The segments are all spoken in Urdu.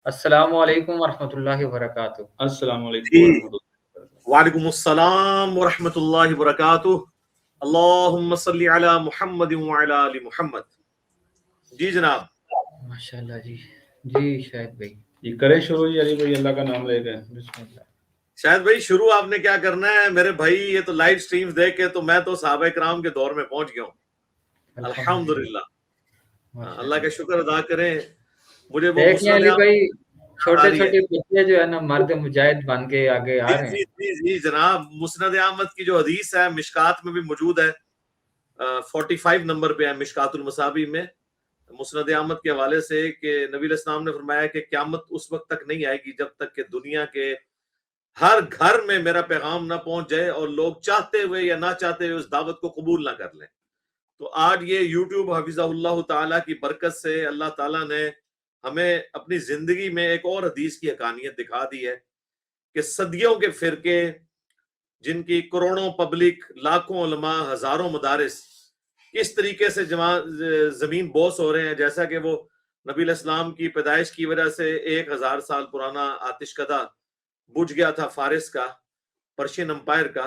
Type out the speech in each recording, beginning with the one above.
السلام علیکم ورحمۃ اللہ وبرکاتہ۔ السلام علیکم جی ورحمۃ اللہ وبرکاتہ۔ وعلیکم السلام ورحمۃ اللہ وبرکاتہ۔ اللہم صلی علی محمد وعلی آل محمد۔ جی جناب، ماشاء اللہ جی جی شاہد بھائی یہ کرے شروع جی علی بھائی، اللہ کا نام لے کے۔ بسم اللہ۔ شاید بھائی شروع آپ نے کیا کرنا ہے میرے بھائی، یہ تو لائیو سٹریمز دیکھ کے تو میں تو صحابہ کرام کے دور میں پہنچ گیا ہوں، الحمدللہ۔ ماشاء اللہ کا شکر ادا کریں۔ مجھے وہ دیکھ لیں مسند علی بھائی، چھوٹے آ رہی ہے۔ چھوٹے بچے جو ہے نا مرد مجاہد بن کے آگے آ جی رہے جی ہیں۔ جی جی جناب، مسند احمد کی جو حدیث ہے مشکات میں بھی موجود ہے، 45 نمبر پہ ہے مشکات المصابیح میں، مسند احمد کے حوالے سے کہ نبی علیہ السلام نے فرمایا کہ قیامت اس وقت تک نہیں آئے گی جب تک کہ دنیا کے ہر گھر میں میرا پیغام نہ پہنچ جائے اور لوگ چاہتے ہوئے یا نہ چاہتے ہوئے اس دعوت کو قبول نہ کر لیں۔ تو آج یہ یوٹیوب حفظہ اللہ تعالیٰ کی برکت سے اللہ تعالیٰ نے ہمیں اپنی زندگی میں ایک اور حدیث کی حقانیت دکھا دی ہے کہ صدیوں کے فرقے، جن کی کروڑوں پبلک، لاکھوں علماء، ہزاروں مدارس کس طریقے سے زمین بوس ہو رہے ہیں، جیسا کہ وہ نبی علیہ السلام کی پیدائش کی وجہ سے 1000 سال پرانا آتش کدہ بجھ گیا تھا فارس کا، پرشین امپائر کا،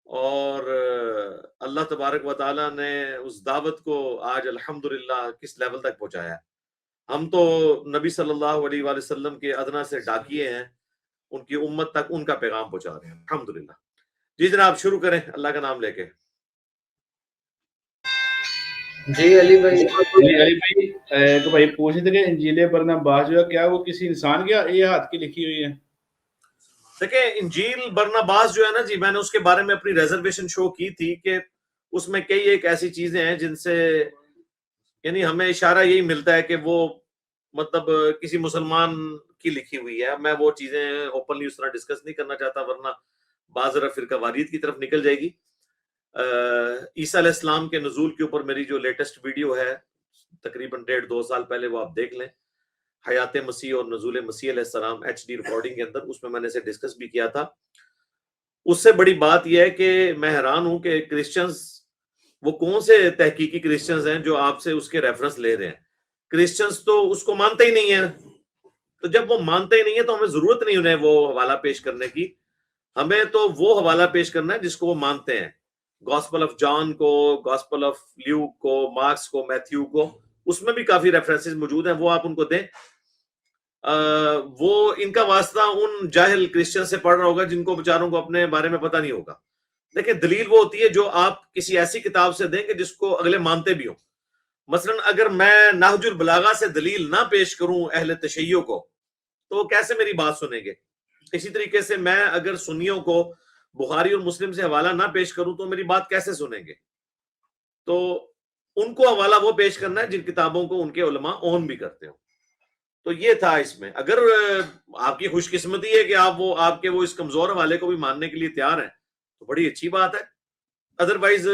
اور اللہ تبارک و تعالیٰ نے اس دعوت کو آج الحمدللہ کس لیول تک پہنچایا ہے۔ ہم تو نبی صلی اللہ علیہ وآلہ وسلم کے ادنا سے ڈاکیے ہیں، ان کی امت تک ان کا پیغام پہنچا رہے ہیں الحمدللہ۔ جی جناب شروع کریں اللہ کا نام لے کے۔ جی علی بھائی، علی بھائی ایک بھائی پوچھ رہے تھے کہ انجیل برناباس جو ہے کیا وہ کسی انسان کے یہ ہاتھ کی لکھی ہوئی ہے؟ دیکھیں انجیل برناباس جو ہے نا جی، میں نے اس کے بارے میں اپنی ریزرویشن شو کی تھی کہ اس میں کئی ایک ایسی چیزیں ہیں جن سے یعنی ہمیں اشارہ یہی ملتا ہے کہ وہ مطلب کسی مسلمان کی لکھی ہوئی ہے۔ میں وہ چیزیں اوپنلی اس طرح ڈسکس نہیں کرنا چاہتا ورنہ بعض فرقہ واریت کی طرف نکل جائے گی۔ عیسیٰ علیہ السلام کے نزول کے اوپر میری جو لیٹسٹ ویڈیو ہے تقریباً 1.5-2 سال پہلے، وہ آپ دیکھ لیں، حیات مسیح اور نزول مسیح علیہ السلام HD ریکارڈنگ کے اندر، اس میں نے اسے ڈسکس بھی کیا تھا۔ اس سے بڑی بات یہ ہے کہ میں حیران ہوں کہ کرسچنز، وہ کون سے تحقیقی کرسچنز ہیں جو آپ سے اس کے ریفرنس لے رہے ہیں؟ کرسچنز تو اس کو مانتے ہی نہیں ہیں، تو جب وہ مانتے ہی نہیں ہیں تو ہمیں ضرورت نہیں انہیں وہ حوالہ پیش کرنے کی، ہمیں تو وہ حوالہ پیش کرنا ہے جس کو وہ مانتے ہیں۔ گاسپل آف جان کو، گاسپل آف لیوک کو، مارکس کو، میتھیو کو، اس میں بھی کافی ریفرنسز موجود ہیں، وہ آپ ان کو دیں۔ وہ ان کا واسطہ ان جاہل کرسچن سے پڑھ رہا ہوگا جن کو بیچاروں کو اپنے بارے میں پتہ نہیں ہوگا۔ دیکھیں دلیل وہ ہوتی ہے جو آپ کسی ایسی کتاب سے دیں کہ جس کو اگلے مانتے بھی ہوں۔ مثلا اگر میں نہج البلاغہ سے دلیل نہ پیش کروں اہل تشیع کو تو وہ کیسے میری بات سنیں گے؟ اسی طریقے سے میں اگر سنیوں کو بخاری اور مسلم سے حوالہ نہ پیش کروں تو میری بات کیسے سنیں گے؟ تو ان کو حوالہ وہ پیش کرنا ہے جن کتابوں کو ان کے علماء اون بھی کرتے ہوں۔ تو یہ تھا اس میں۔ اگر آپ کی خوش قسمتی ہے کہ آپ کے وہ اس کمزور حوالے کو بھی ماننے کے لیے تیار ہیں تو بڑی اچھی بات ہے۔ ادروائز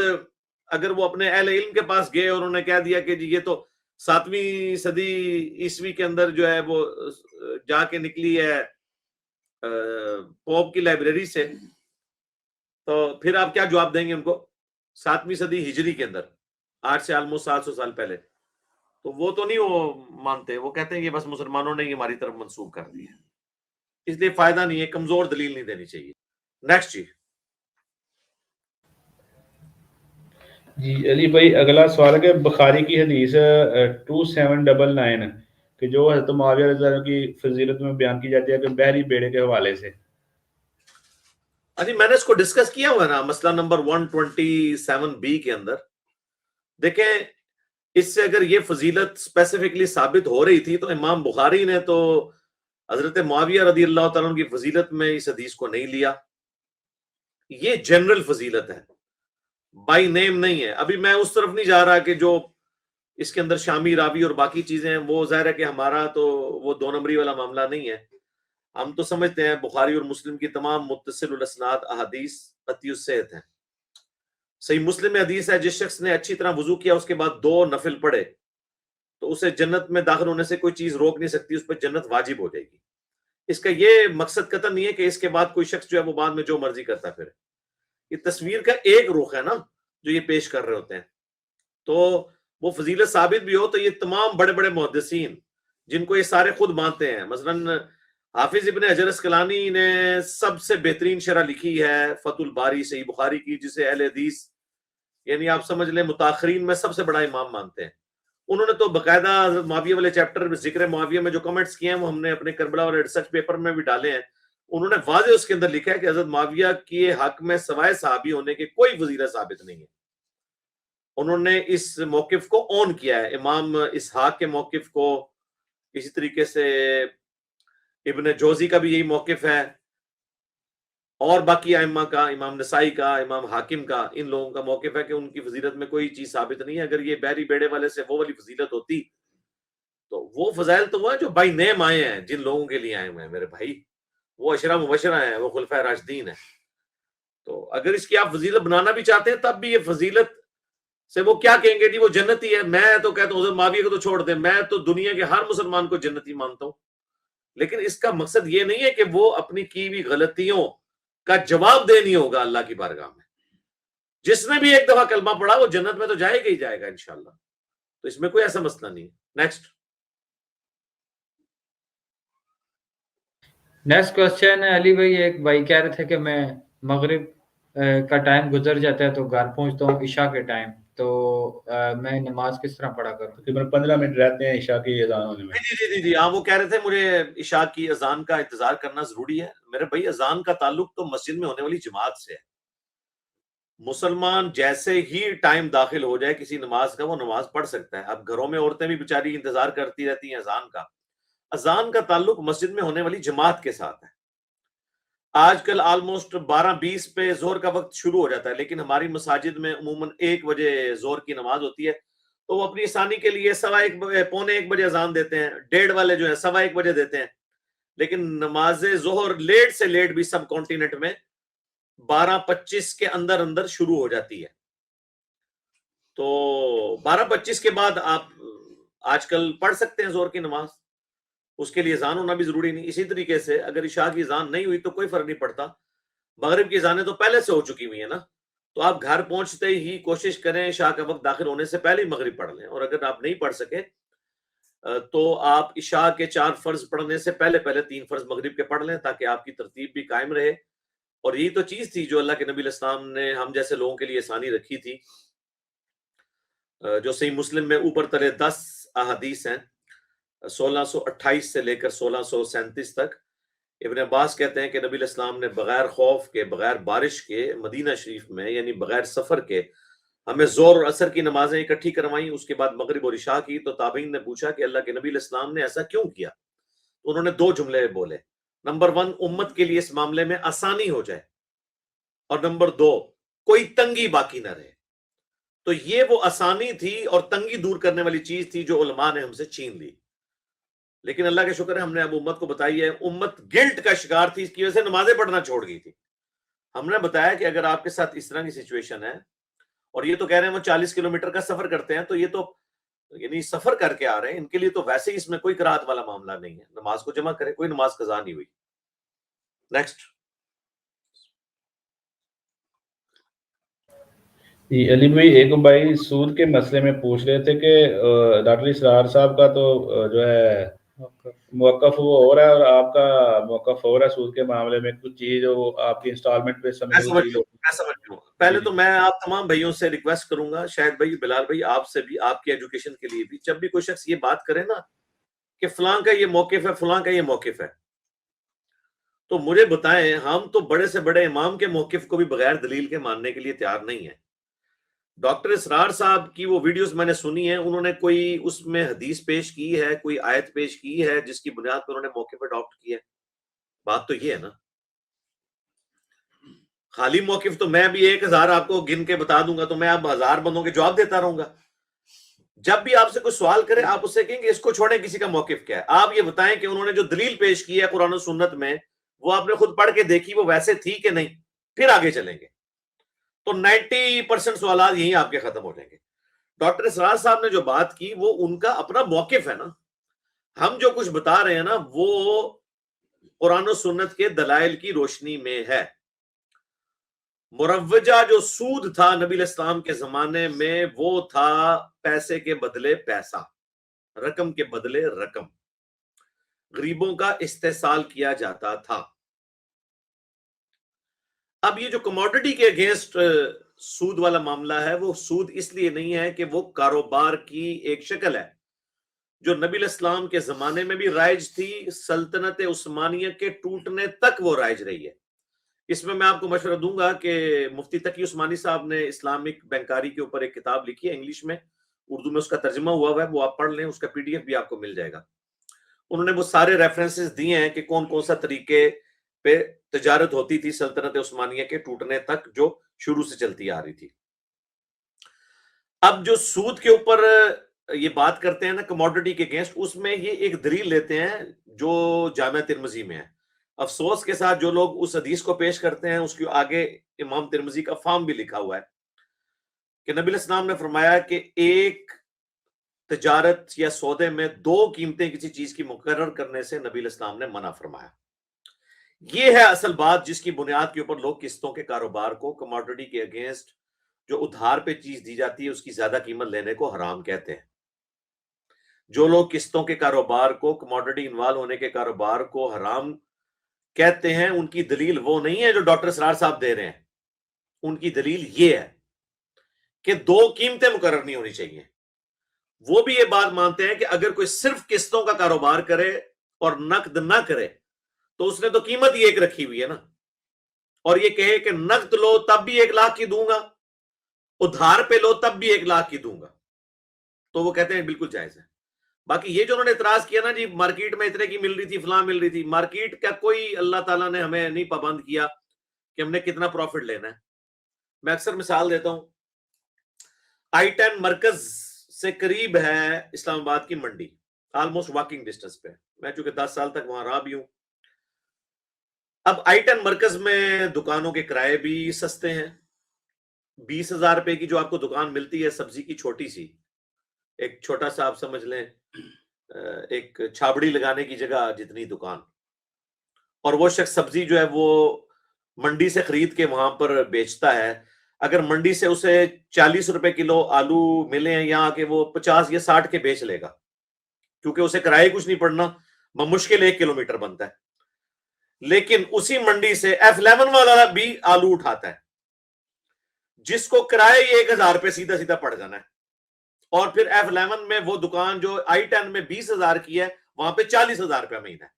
اگر وہ اپنے اہل علم کے پاس گئے اور انہوں نے کہہ دیا کہ جی یہ تو 7ویں صدی عیسوی کے اندر جو ہے وہ جا کے نکلی ہے پوپ کی لائبریری سے، تو پھر آپ کیا جواب دیں گے ان کو؟ 7ویں صدی ہجری کے اندر، آج سے آلموسٹ 700 سال پہلے، تو وہ تو نہیں وہ مانتے، وہ کہتے ہیں کہ بس مسلمانوں نے یہ ہماری طرف منسوخ کر دی ہے، اس لیے فائدہ نہیں ہے، کمزور دلیل نہیں دینی چاہیے۔ نیکسٹ جی۔ جی علی بھائی اگلا سوال ہے کہ بخاری کی حدیث 2799 کہ جو حضرت معاویہ رضی اللہ عنہ کی فضیلت میں بیان کی جاتی ہے کہ بحری بیڑے کے حوالے سے۔ جی میں نے اس کو ڈسکس کیا ہوا ہے نا، مسئلہ نمبر 127B کے اندر۔ دیکھیں اس سے اگر یہ فضیلت اسپیسیفکلی ثابت ہو رہی تھی تو امام بخاری نے تو حضرت معاویہ رضی اللہ تعالیٰ عنہ کی فضیلت میں اس حدیث کو نہیں لیا۔ یہ جنرل فضیلت ہے، بائی نیم نہیں ہے۔ ابھی میں اس طرف نہیں جا رہا کہ جو اس کے اندر شامی راوی اور باقی چیزیں ہیں، وہ ظاہر ہے کہ ہمارا تو وہ 2 نمبری والا معاملہ نہیں ہے۔ ہم تو سمجھتے ہیں بخاری اور مسلم کی تمام متصل الاسناد احادیث قطعی الصحت ہیں۔ صحیح مسلم میں حدیث ہے جس شخص نے اچھی طرح وضو کیا اس کے بعد 2 نفل پڑھے تو اسے جنت میں داخل ہونے سے کوئی چیز روک نہیں سکتی، اس پہ جنت واجب ہو جائے گی۔ اس کا یہ مقصد قطعا نہیں ہے کہ اس کے بعد کوئی شخص جو ہے وہ بعد میں جو مرضی کرتا پھر، یہ تصویر کا ایک رخ ہے نا جو یہ پیش کر رہے ہوتے ہیں۔ تو وہ فضیلت ثابت بھی ہو تو یہ تمام بڑے بڑے محدثین جن کو یہ سارے خود مانتے ہیں. مثلاً حافظ ابن حجر اسقلانی نے سب سے بہترین شرح لکھی ہے فتح الباری صحیح بخاری کی، جسے اہل حدیث یعنی آپ سمجھ لیں متاخرین میں سب سے بڑا امام مانتے ہیں. انہوں نے تو باقاعدہ حضرت معاویہ والے چیپٹر ذکر معاویہ میں جو کمنٹس کیے ہیں وہ ہم نے اپنے کربلا اور ریسرچ پیپر میں بھی ڈالے ہیں. انہوں نے واضح اس کے اندر لکھا ہے کہ حضرت معاویہ کے حق میں سوائے صحابی ہونے کے کوئی فضیلت ثابت نہیں ہے. انہوں نے اس موقف کو اون کیا ہے، امام اسحاق کے موقف کو. اسی طریقے سے ابن جوزی کا بھی یہی موقف ہے، اور باقی ائمہ کا، امام نسائی کا، امام حاکم کا، ان لوگوں کا موقف ہے کہ ان کی فضیلت میں کوئی چیز ثابت نہیں ہے. اگر یہ بحری بیڑے والے سے وہ والی فضیلت ہوتی تو وہ فضائل تو وہ ہیں جو بائی نیم آئے ہیں، جن لوگوں کے لیے آئے ہوئے ہیں میرے بھائی، وہ عشرہ مبشرہ ہیں، وہ خلفائے راشدین ہیں. تو اگر اس کی آپ فضیلت بنانا بھی چاہتے ہیں تب بھی یہ فضیلت سے وہ کیا کہیں گے جی وہ جنتی ہے. میں تو کہتا ہوں حضرت معاویہ کو تو چھوڑ دیں، میں تو دنیا کے ہر مسلمان کو جنتی مانتا ہوں. لیکن اس کا مقصد یہ نہیں ہے کہ وہ اپنی کی ہوئی غلطیوں کا جواب دینی ہوگا اللہ کی بارگاہ میں. جس نے بھی ایک دفعہ کلمہ پڑھا وہ جنت میں تو جائے گا ہی جائے گا انشاءاللہ. تو اس میں کوئی ایسا مسئلہ نہیں ہے. نیکسٹ کوشچن ہے علی بھائی. ایک بھائی کہہ رہے تھے کہ میں مغرب کا ٹائم گزر جاتا ہے تو گھر پہنچتا ہوں عشاء کے ٹائم، تو میں نماز کس طرح پڑھا کروں؟ تقریباً 15 منٹ رہتے ہیں عشاء کی اذان ہونے میں. جی ہاں، وہ کہہ رہے تھے مجھے عشاء کی اذان کا انتظار کرنا ضروری ہے. میرے بھائی اذان کا تعلق تو مسجد میں ہونے والی جماعت سے ہے. مسلمان جیسے ہی ٹائم داخل ہو جائے کسی نماز کا وہ نماز پڑھ سکتا ہے. اب گھروں میں عورتیں بھی بیچاری انتظار کرتی رہتی ہیں اذان کا. اذان کا تعلق مسجد میں ہونے والی جماعت کے ساتھ ہے. آج کل آلموسٹ 12:20 پہ ظہر کا وقت شروع ہو جاتا ہے، لیکن ہماری مساجد میں عموماً 1 بجے ظہر کی نماز ہوتی ہے. تو وہ اپنی آسانی کے لیے 1:15 بجے اذان دیتے ہیں. 1:30 والے جو ہیں 1:15 بجے دیتے ہیں. لیکن نماز ظہر لیٹ سے لیٹ بھی سب کانٹیننٹ میں 12:25 کے اندر اندر شروع ہو جاتی ہے. تو 12:25 کے بعد آپ آج کل پڑھ سکتے ہیں ظہر کی نماز. اس کے لیے اذان ہونا بھی ضروری نہیں. اسی طریقے سے اگر عشاء کی اذان نہیں ہوئی تو کوئی فرق نہیں پڑتا. مغرب کی اذانیں تو پہلے سے ہو چکی ہوئی ہیں نا. تو آپ گھر پہنچتے ہی کوشش کریں عشاء کا وقت داخل ہونے سے پہلے ہی مغرب پڑھ لیں. اور اگر آپ نہیں پڑھ سکے تو آپ عشاء کے 4 فرض پڑھنے سے پہلے 3 فرض مغرب کے پڑھ لیں تاکہ آپ کی ترتیب بھی قائم رہے. اور یہی تو چیز تھی جو اللہ کے نبی علیہ السلام نے ہم جیسے لوگوں کے لیے آسانی رکھی تھی. جو صحیح مسلم میں اوپر تلے 10 احادیث ہیں 1628 سے لے کر 1637 تک. ابن عباس کہتے ہیں کہ نبی علیہ السلام نے بغیر خوف کے، بغیر بارش کے مدینہ شریف میں یعنی بغیر سفر کے ہمیں ظہر اور عصر کی نمازیں اکٹھی کروائی. اس کے بعد مغرب اور عشاء کی. تو تابعین نے پوچھا کہ اللہ کے نبی علیہ السلام نے ایسا کیوں کیا؟ تو انہوں نے 2 جملے بولے. نمبر 1 امت کے لیے اس معاملے میں آسانی ہو جائے، اور نمبر 2 کوئی تنگی باقی نہ رہے. تو یہ وہ آسانی تھی اور تنگی دور کرنے والی چیز تھی جو علماء نے ہم سے چھین لی. لیکن اللہ کا شکر ہے ہم نے اب امت کو بتائی ہے. امت گلٹ کا شکار تھی، اس کی وجہ سے نمازیں پڑھنا چھوڑ گئی تھی. ہم نے بتایا کہ اگر آپ کے ساتھ اس طرح کی سچویشن ہے اور یہ تو کہہ رہے ہیں وہ 40 کلومیٹر کا سفر کرتے ہیں، تو یہ تو یعنی سفر کر کے آ رہے ہیں، ان کے لیے تو ویسے ہی اس میں کوئی قرات والا معاملہ نہیں ہے. نماز کو جمع کرے، کوئی نماز قضا نہیں ہوئی. نیکسٹ. علی بھائی ایک بھائی سود کے مسئلے میں پوچھ رہے تھے کہ ڈاکٹر اسرار صاحب کا تو جو ہے موقف وہ ہو رہا ہے اور آپ کا موقف ہو رہا ہے سود کے معاملے میں. کچھ چیز جو آپ کی انسٹالمنٹ پہ میں سمجھ لوں. پہلے تو میں آپ تمام بھائیوں سے ریکویسٹ کروں گا، شاید بھائی، بلال بھائی، آپ سے بھی، آپ کی ایجوکیشن کے لیے بھی، جب بھی کوئی شخص یہ بات کرے نا کہ فلاں کا یہ موقف ہے، فلاں کا یہ موقف ہے، تو مجھے بتائیں. ہم تو بڑے سے بڑے امام کے موقف کو بھی بغیر دلیل کے ماننے کے لیے تیار نہیں ہیں. ڈاکٹر اسرار صاحب کی وہ ویڈیوز میں نے سنی ہیں، انہوں نے کوئی اس میں حدیث پیش کی ہے، کوئی آیت پیش کی ہے جس کی بنیاد پر انہوں نے موقف اڈاپٹ کیا ہے. بات تو یہ ہے نا. خالی موقف تو میں بھی 1000 آپ کو گن کے بتا دوں گا تو میں اب 1000 بندوں کے جواب دیتا رہوں گا. جب بھی آپ سے کوئی سوال کرے آپ اس سے کہیں کہ اس کو چھوڑیں کسی کا موقف کیا ہے. آپ یہ بتائیں کہ انہوں نے جو دلیل پیش کی ہے قرآن و سنت میں وہ آپ نے خود پڑھ کے دیکھی، وہ ویسے تھی کہ نہیں، پھر آگے چلیں گے. تو 90% سوالات یہیں آپ کے ختم ہو جائیں گے. ڈاکٹر اسرار صاحب نے جو بات کی وہ ان کا اپنا موقف ہے نا. ہم جو کچھ بتا رہے ہیں نا وہ قرآن و سنت کے دلائل کی روشنی میں ہے. مروجہ جو سود تھا نبی علیہ السلام کے زمانے میں وہ تھا پیسے کے بدلے پیسہ، رقم کے بدلے رقم. غریبوں کا استحصال کیا جاتا تھا۔ اب یہ جو کموڈٹی کے اگینسٹ سود والا معاملہ ہے، وہ سود اس لیے نہیں ہے کہ وہ کاروبار کی ایک شکل ہے جو نبی علیہ السلام کے زمانے میں بھی رائج تھی، سلطنت عثمانیہ کے ٹوٹنے تک وہ رائج رہی ہے۔ اس میں آپ کو مشورہ دوں گا کہ مفتی تقی عثمانی صاحب نے اسلامک بینکاری کے اوپر ایک کتاب لکھی ہے انگلش میں، اردو میں اس کا ترجمہ ہوا ہے، وہ آپ پڑھ لیں، اس کا PDF بھی آپ کو مل جائے گا۔ انہوں نے وہ سارے ریفرنسز دیے ہیں کہ کون کون سا طریقے پہ تجارت ہوتی تھی سلطنت عثمانیہ کے ٹوٹنے تک، جو شروع سے چلتی آ رہی تھی۔ اب جو سود کے اوپر یہ بات کرتے ہیں نا کموڈٹی کے اگینسٹ، اس میں یہ ایک دلیل لیتے ہیں جو جامعہ ترمذی میں ہے۔ افسوس کے ساتھ جو لوگ اس حدیث کو پیش کرتے ہیں اس کے آگے امام ترمذی کا فارم بھی لکھا ہوا ہے کہ نبی علیہ السلام نے فرمایا کہ ایک تجارت یا سودے میں 2 قیمتیں کسی چیز کی مقرر کرنے سے نبی علیہ السلام نے منع فرمایا۔ یہ ہے اصل بات جس کی بنیاد کے اوپر لوگ قسطوں کے کاروبار کو کموڈٹی کے اگینسٹ جو ادھار پہ چیز دی جاتی ہے اس کی زیادہ قیمت لینے کو حرام کہتے ہیں۔ جو لوگ قسطوں کے کاروبار کو، کموڈٹی انوالو ہونے کے کاروبار کو حرام کہتے ہیں، ان کی دلیل وہ نہیں ہے جو ڈاکٹر اسرار صاحب دے رہے ہیں۔ ان کی دلیل یہ ہے کہ 2 قیمتیں مقرر نہیں ہونی چاہیے۔ وہ بھی یہ بات مانتے ہیں کہ اگر کوئی صرف قسطوں کا کاروبار کرے اور نقد نہ کرے تو اس نے تو قیمت ہی ایک رکھی ہوئی ہے نا، اور یہ کہے کہ نقد لو تب بھی 1 لاکھ کی دوں گا، ادھار پہ لو تب بھی 1 لاکھ کی دوں گا، تو وہ کہتے ہیں بالکل جائز ہے۔ باقی یہ جو انہوں نے اعتراض کیا نا جی مارکیٹ میں اتنے کی مل رہی تھی، فلاں مل رہی تھی، مارکیٹ کا کوئی اللہ تعالیٰ نے ہمیں نہیں پابند کیا کہ ہم نے کتنا پروفٹ لینا ہے۔ میں اکثر مثال دیتا ہوں، I-10 مرکز سے قریب ہے اسلام آباد کی منڈی، آلموسٹ واکنگ ڈسٹنس پہ، میں چونکہ 10 سال تک وہاں رہا بھی ہوں۔ اب I-10 مرکز میں دکانوں کے کرائے بھی سستے ہیں، 20,000 روپے کی جو آپ کو دکان ملتی ہے سبزی کی چھوٹی سی، ایک چھوٹا سا آپ سمجھ لیں ایک چھابڑی لگانے کی جگہ جتنی دکان، اور وہ شخص سبزی جو ہے وہ منڈی سے خرید کے وہاں پر بیچتا ہے، اگر منڈی سے اسے 40 روپے کلو آلو ملے ہیں یہاں کے وہ 50 یا 60 کے بیچ لے گا، کیونکہ اسے کرائے کچھ نہیں پڑنا، بمشکل 1 کلومیٹر بنتا ہے۔ لیکن اسی منڈی سے F11 والا بھی آلو اٹھاتا ہے جس کو کرائے 1000 روپے سیدھا سیدھا پڑ جانا ہے، اور پھر F11 میں وہ دکان جو I-10 میں 20,000 کی ہے وہاں پہ 40,000 روپے مہینہ ہے۔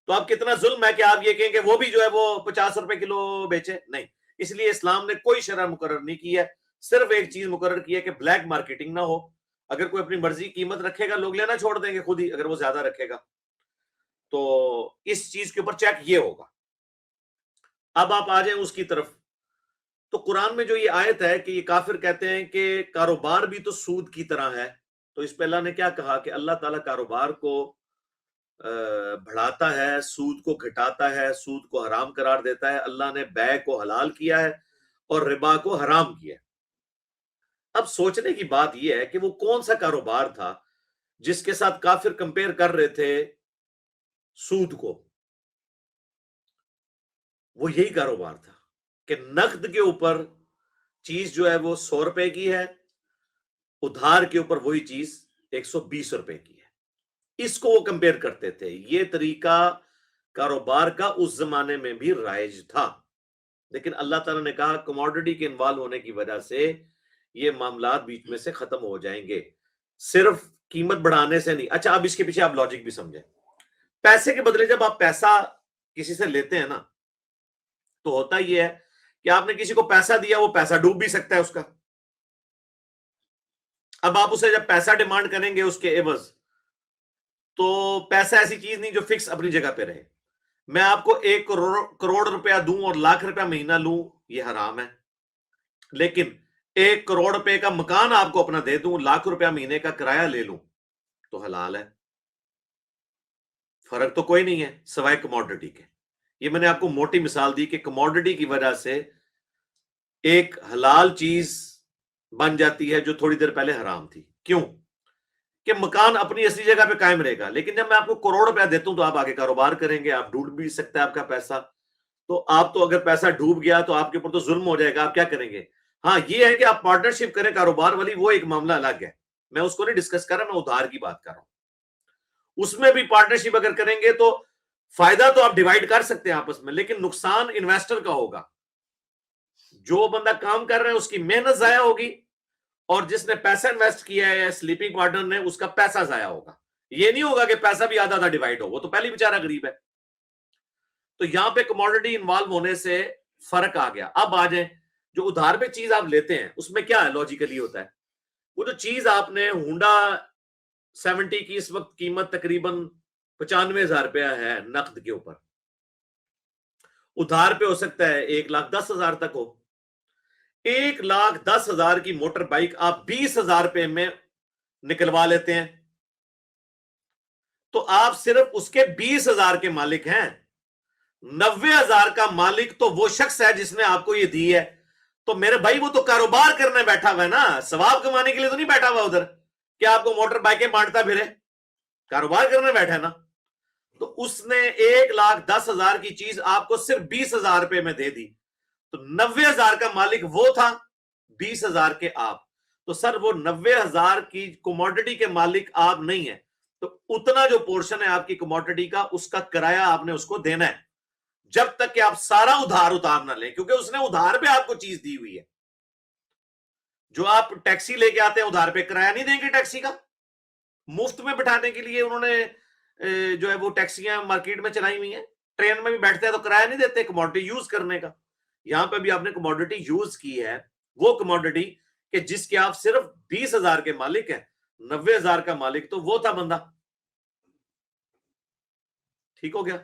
تو اب کتنا ظلم ہے کہ آپ یہ کہیں کہ وہ بھی جو ہے وہ 50 روپے کلو بیچے؟ نہیں، اس لیے اسلام نے کوئی شرح مقرر نہیں کی ہے، صرف ایک چیز مقرر کی ہے کہ بلیک مارکیٹنگ نہ ہو۔ اگر کوئی اپنی مرضی قیمت رکھے گا لوگ لینا چھوڑ دیں گے خود ہی، اگر وہ زیادہ رکھے گا تو اس چیز کے اوپر چیک یہ ہوگا۔ اب آپ آ جائیں اس کی طرف، تو قرآن میں جو یہ آیت ہے کہ یہ کافر کہتے ہیں کہ کاروبار بھی تو سود کی طرح ہے، تو اس پہ اللہ نے کیا کہا کہ اللہ تعالیٰ کاروبار کو بڑھاتا ہے، سود کو گھٹاتا ہے، سود کو حرام قرار دیتا ہے۔ اللہ نے بیع کو حلال کیا ہے اور ربا کو حرام کیا ہے۔ اب سوچنے کی بات یہ ہے کہ وہ کون سا کاروبار تھا جس کے ساتھ کافر کمپیئر کر رہے تھے سود کو؟ وہ یہی کاروبار تھا کہ نقد کے اوپر چیز جو ہے وہ 100 روپے کی ہے، ادھار کے اوپر وہی چیز 120 روپے کی ہے، اس کو وہ کمپیئر کرتے تھے۔ یہ طریقہ کاروبار کا اس زمانے میں بھی رائج تھا، لیکن اللہ تعالیٰ نے کہا کموڈٹی کے انوالو ہونے کی وجہ سے یہ معاملات بیچ میں سے ختم ہو جائیں گے، صرف قیمت بڑھانے سے نہیں۔ اچھا، اب اس کے پیچھے آپ لاجک بھی سمجھیں۔ پیسے کے بدلے جب آپ پیسہ کسی سے لیتے ہیں نا تو ہوتا یہ ہے کہ آپ نے کسی کو پیسہ دیا، وہ پیسہ ڈوب بھی سکتا ہے اس کا۔ اب آپ اسے جب پیسہ ڈیمانڈ کریں گے اس کے عوض، تو پیسہ ایسی چیز نہیں جو فکس اپنی جگہ پہ رہے۔ میں آپ کو 1 کروڑ روپیہ دوں اور 1,00,000 روپیہ مہینہ لوں، یہ حرام ہے، لیکن 1 کروڑ روپے کا مکان آپ کو اپنا دے دوں، 1,00,000 روپیہ مہینے کا کرایہ لے لوں تو حلال ہے۔ فرق تو کوئی نہیں ہے سوائے کموڈٹی کے۔ یہ میں نے آپ کو موٹی مثال دی کہ کموڈٹی کی وجہ سے ایک حلال چیز بن جاتی ہے جو تھوڑی دیر پہلے حرام تھی۔ کیوں؟ کہ مکان اپنی اصلی جگہ پہ قائم رہے گا، لیکن جب میں آپ کو کروڑ روپیہ دیتا ہوں تو آپ آگے کاروبار کریں گے، آپ ڈوب بھی سکتا ہے آپ کا پیسہ، تو آپ تو اگر پیسہ ڈوب گیا تو آپ کے اوپر تو ظلم ہو جائے گا، آپ کیا کریں گے؟ ہاں یہ ہے کہ آپ پارٹنرشپ کریں کاروبار والی، وہ ایک معاملہ الگ ہے، میں اس کو نہیں ڈسکس کر رہا، میں ادھار کی بات کر رہا ہوں۔ اس میں بھی پارٹنرشپ اگر کریں گے تو فائدہ تو آپ ڈیوائڈ کر سکتے ہیں آپس میں، لیکن نقصان انویسٹر کا ہوگا. جو بندہ کام کر رہا ہے اس کی محنت ضائع ہوگی، اور جس نے پیسہ انویسٹ کیا ہے سلیپنگ پارٹنر نے، اس کا پیسہ ضائع ہوگا. یہ نہیں ہوگا کہ پیسہ بھی آدھا آدھا ڈیوائڈ ہو، وہ تو پہلے بیچارہ غریب ہے. تو یہاں پہ کموڈٹی انوالو ہونے سے فرق آ گیا. اب آ جائیں جو ادھار پہ چیز آپ لیتے ہیں اس میں کیا ہے لاجیکلی ہوتا ہے. وہ جو چیز آپ نے ہونڈا 70 کی اس وقت قیمت تقریباً 95,000 روپیہ ہے نقد کے اوپر، ادھار پہ ہو سکتا ہے 1,10,000 تک ہو. 1,10,000 کی موٹر بائک آپ 20,000 روپے میں نکلوا لیتے ہیں تو آپ صرف اس کے 20,000 کے مالک ہیں. 90,000 کا مالک تو وہ شخص ہے جس نے آپ کو یہ دی ہے. تو میرے بھائی وہ تو کاروبار کرنے بیٹھا ہوا ہے نا، ثواب کمانے کے لیے تو نہیں بیٹھا ہوا ادھر کہ آپ کو موٹر بائکیں بانٹتا پھرے. کاروبار کرنے بیٹھا ہے نا. تو اس نے 1,10,000 کی چیز آپ کو صرف 20,000 روپے میں دے دی. تو 90,000 کا مالک وہ تھا، 20,000 کے آپ. تو سر وہ 90,000 کی کموڈٹی کے مالک آپ نہیں ہیں. تو اتنا جو پورشن ہے آپ کی کموڈٹی کا، اس کا کرایہ آپ نے اس کو دینا ہے جب تک کہ آپ سارا ادھار نہ لیں، کیونکہ اس نے ادھار پہ آپ کو چیز دی ہوئی ہے. جو آپ ٹیکسی لے کے آتے ہیں ادھار پہ کرایہ نہیں دیں گے ٹیکسی کا. مفت میں بٹھانے کے لیے انہوں نے جو ہے وہ ٹیکسیاں مارکیٹ میں چلائی ہوئی ہیں. ٹرین میں بھی بیٹھتے ہیں تو کرایہ نہیں دیتے کموڈٹی یوز کرنے کا. یہاں پہ بھی آپ نے کموڈٹی یوز کی ہے، وہ کموڈٹی کہ جس کے آپ صرف 20,000 کے مالک ہیں. 90,000 کا مالک تو وہ تھا بندہ. ٹھیک ہو گیا.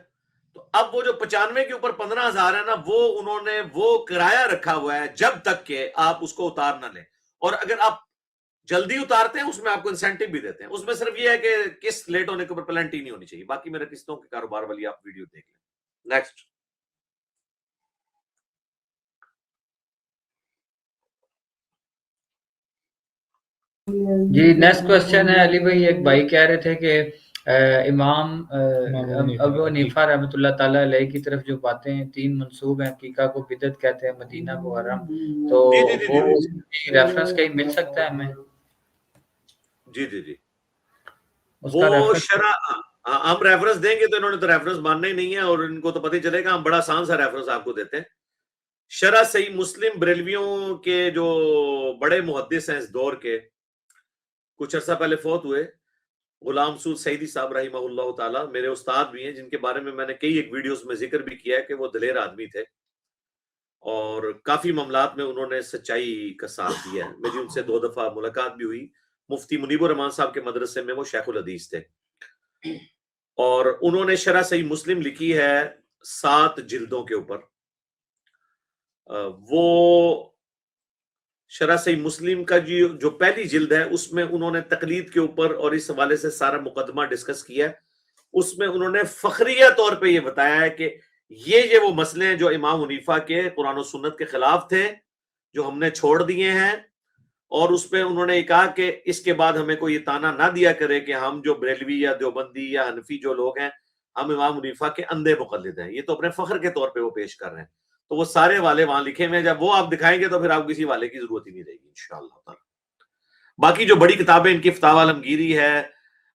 تو اب وہ جو 95 کے اوپر 15,000 ہے نا، وہ انہوں نے وہ کرایہ رکھا ہوا ہے جب تک کہ آپ اس کو اتار نہ لیں. اور اگر آپ جلدی اتارتے ہیں اس میں آپ کو انسینٹیو بھی دیتے ہیں. اس میں صرف یہ ہے کہ قسط لیٹ ہونے کے اوپر پلنٹی نہیں ہونی چاہیے. باقی میرے قسطوں کے کاروبار والی آپ ویڈیو دیکھ لیں. نیکسٹ. جی نیکسٹ کوشچن ہے علی بھائی. ایک بھائی کہہ رہے تھے کہ امام ابو حنیفہ رحمۃ اللہ تعالیٰ علیہ کی طرف جو باتیں 3 منسوب ہیں، حقیقہ کو بدعت کہتے ہیں، مدینہ کو حرم، تو وہ ریفرنس کہیں مل سکتا ہے ہمیں؟ جی وہ شرح ہم ریفرنس دیں گے تو انہوں نے تو ریفرنس ماننا ہی نہیں ہے، اور ان کو تو پتہ ہی چلے گا. ہم بڑا آسان سا ریفرنس آپ کو دیتے ہیں. شرح صحیح مسلم بریلویوں کے جو بڑے محدث ہیں اس دور کے، کچھ عرصہ پہلے فوت ہوئے، غلام سعود سعیدی صاحب رحمہ اللہ تعالی، میرے استاد بھی ہیں، جن کے بارے میں نے کئی ایک ویڈیوز میں ذکر بھی کیا ہے کہ وہ دلیر آدمی تھے اور کافی معاملات میں انہوں نے سچائی کا ساتھ دیا ہے. میری ان سے 2 دفعہ ملاقات بھی ہوئی. مفتی منیب الرحمان صاحب کے مدرسے میں وہ شیخ الحدیث تھے، اور انہوں نے شرح صحیح مسلم لکھی ہے 7 جلدوں کے اوپر. وہ شرح صحیح مسلم کا جو پہلی جلد ہے اس میں انہوں نے تقلید کے اوپر اور اس حوالے سے سارا مقدمہ ڈسکس کیا ہے. اس میں انہوں نے فخریہ طور پہ یہ بتایا ہے کہ یہ وہ مسئلے ہیں جو امام حنیفہ کے قرآن و سنت کے خلاف تھے، جو ہم نے چھوڑ دیے ہیں. اور اس پہ انہوں نے کہا کہ اس کے بعد ہمیں کوئی یہ تانا نہ دیا کرے کہ ہم جو بریلوی یا دیوبندی یا حنفی جو لوگ ہیں، ہم امام حنیفہ کے اندھے مقلد ہیں. یہ تو اپنے فخر کے طور پہ وہ پیش کر رہے ہیں. تو وہ سارے والے وہاں لکھے ہوئے ہیں. جب وہ آپ دکھائیں گے تو پھر آپ کسی والے کی ضرورت ہی نہیں رہے گی انشاءاللہ تعالی. باقی جو بڑی کتابیں ان کی فتاوی عالمگیری ہے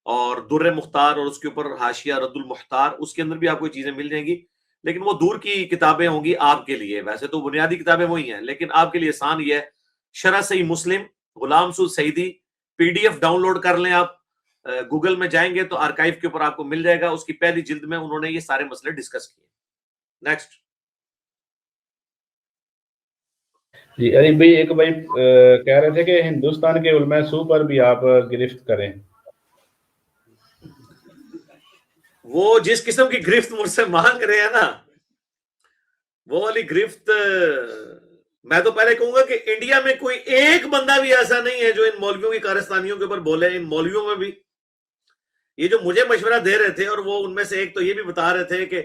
اور در مختار اور اس کے اوپر حاشیہ رد المختار، اس کے اندر بھی آپ کو چیزیں مل جائیں گی. لیکن وہ دور کی کتابیں ہوں گی آپ کے لیے. ویسے تو بنیادی کتابیں وہی ہیں، لیکن آپ کے لیے آسان یہ ہے، شرح صحیح مسلم غلام سعود سعیدی PDF ڈاؤن لوڈ کر لیں. آپ گوگل میں جائیں گے تو آرکائیو کے اوپر آپ کو مل جائے گا. اس کی پہلی جلد میں انہوں نے یہ سارے مسئلے ڈسکس کیے. نیکسٹ. جی علی بھائی، ایک بھائی کہہ رہے تھے کہ ہندوستان کے علماء سو پر بھی آپ گرفت کریں. وہ جس قسم کی گرفت مجھ سے مانگ رہے ہیں نا، وہ والی گرفت، میں تو پہلے کہوں گا کہ انڈیا میں کوئی ایک بندہ بھی ایسا نہیں ہے جو ان مولویوں کی کارستانیوں کے اوپر بولے. ان مولویوں میں بھی یہ جو مجھے مشورہ دے رہے تھے، اور وہ ان میں سے ایک تو یہ بھی بتا رہے تھے کہ